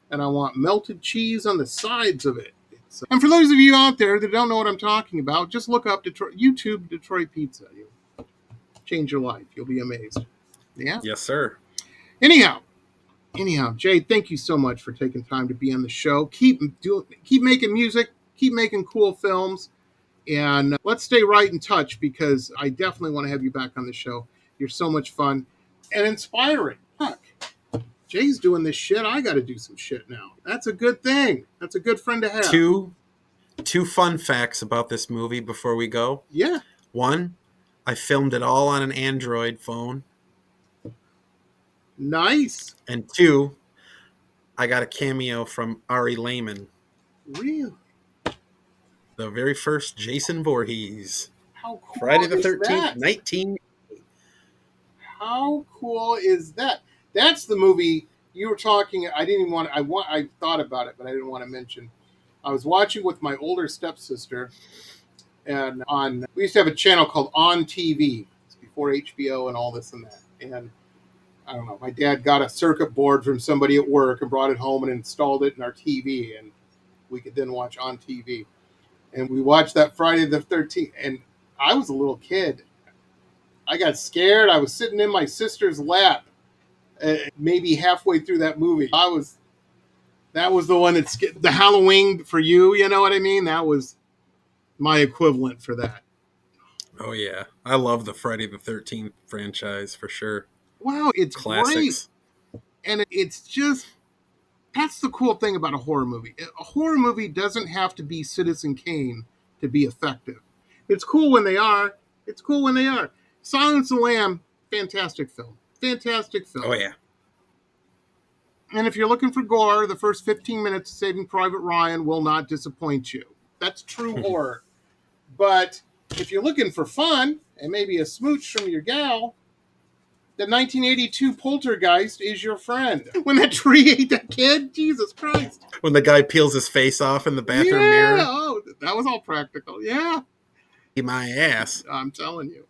and I want melted cheese on the sides of it. And for those of you out there that don't know what I'm talking about, just look up YouTube Detroit pizza. You'll change your life. You'll be amazed. Yeah. Yes, sir. Anyhow, Jay, thank you so much for taking time to be on the show. Keep making music, keep making cool films, and let's stay right in touch because I definitely want to have you back on the show. You're so much fun and inspiring. Fuck. Jay's doing this shit. I got to do some shit now. That's a good thing. That's a good friend to have. Two fun facts about this movie before we go. Yeah. One, I filmed it all on an Android phone. Nice. And two, I got a cameo from Ari Lehman. Really? The very first Jason Voorhees. How cool Friday the is 13th, that? 19. How cool is that? That's the movie you were talking. I thought about it, but I didn't want to mention. I was watching with my older stepsister, and we used to have a channel called On TV. It's before HBO and all this and that. And I don't know, my dad got a circuit board from somebody at work and brought it home and installed it in our TV, and we could then watch On TV. And we watched that Friday the 13th, and I was a little kid. I got scared. I was sitting in my sister's lap, maybe halfway through that movie. That was the one that's the Halloween for you. You know what I mean? That was my equivalent for that. Oh yeah, I love the Friday the 13th franchise for sure. Wow, it's classics. Great. And it's just, that's the cool thing about a horror movie. A horror movie doesn't have to be Citizen Kane to be effective. It's cool when they are. Silence of the Lamb, fantastic film. Oh yeah. And if you're looking for gore, the first 15 minutes of Saving Private Ryan will not disappoint you. That's true horror. But if you're looking for fun and maybe a smooch from your gal, the 1982 Poltergeist is your friend. When that tree ate that kid, Jesus Christ. When the guy peels his face off in the bathroom mirror. Oh, that was all practical. Yeah. My ass. I'm telling you.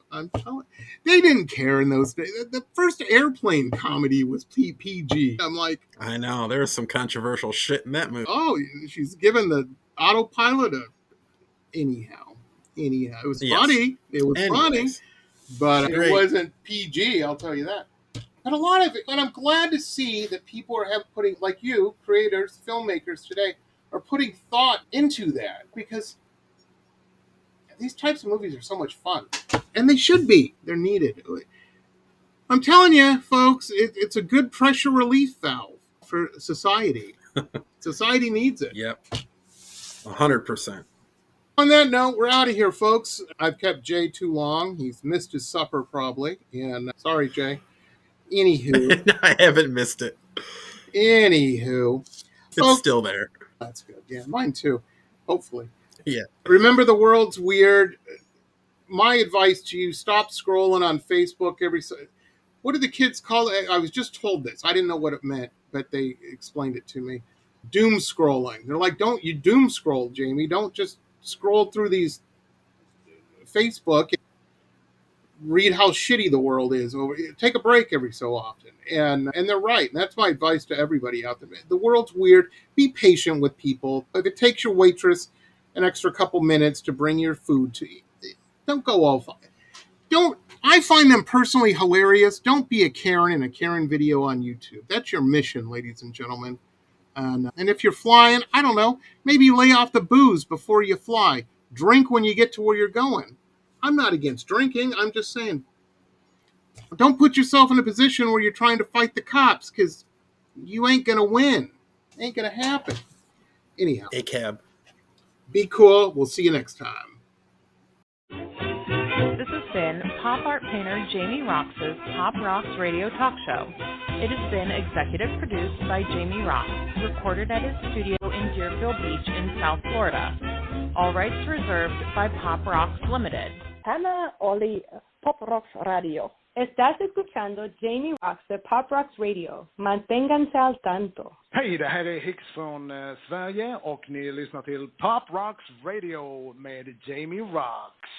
They didn't care in those days. The first airplane comedy was PG. I'm like, I know. There was some controversial shit in that movie. Oh, she's given the autopilot anyhow. It was funny. It was funny. But it wasn't PG, I'll tell you that. But a lot of it, and I'm glad to see that people are putting, like you, creators, filmmakers today, are putting thought into that because these types of movies are so much fun. And they should be. They're needed. I'm telling you, folks, it's a good pressure relief valve for society. Society needs it. Yep. 100%. On that note, we're out of here, folks. I've kept Jay too long. He's missed his supper, probably. And sorry, Jay. Anywho. I haven't missed it. Anywho. It's still there. That's good. Yeah, mine too. Hopefully. Yeah. Remember, the world's weird. My advice to you, stop scrolling on Facebook what do the kids call it? I was just told this. I didn't know what it meant, but they explained it to me. Doom scrolling. They're like, don't you doom scroll, Jamie. Don't just scroll through these Facebook and read how shitty the world is. Take a break every so often. And they're right. And that's my advice to everybody out there. The world's weird. Be patient with people. If it takes your waitress an extra couple minutes to bring your food to you, don't go all fine. I find them personally hilarious. Don't be a Karen in a Karen video on YouTube. That's your mission, ladies and gentlemen. And if you're flying, I don't know, maybe lay off the booze before you fly. Drink when you get to where you're going. I'm not against drinking. I'm just saying, don't put yourself in a position where you're trying to fight the cops because you ain't going to win. Ain't going to happen. Anyhow. A cab. Be cool. We'll see you next time. This has been pop art painter Jamie Roxx's Pop Roxx Radio Talk Show. It has been executive produced by Jamie Roxx, recorded at his studio in Deerfield Beach in South Florida. All rights reserved by Pop Roxx Limited. Hannah Oli, Pop Roxx Radio. Estás escuchando Jamie Roxx de Pop Roxx Radio. Manténganse al tanto. Hej, det här är Hicks från Sverige och ni lyssnar till Pop Roxx Radio med Jamie Roxx.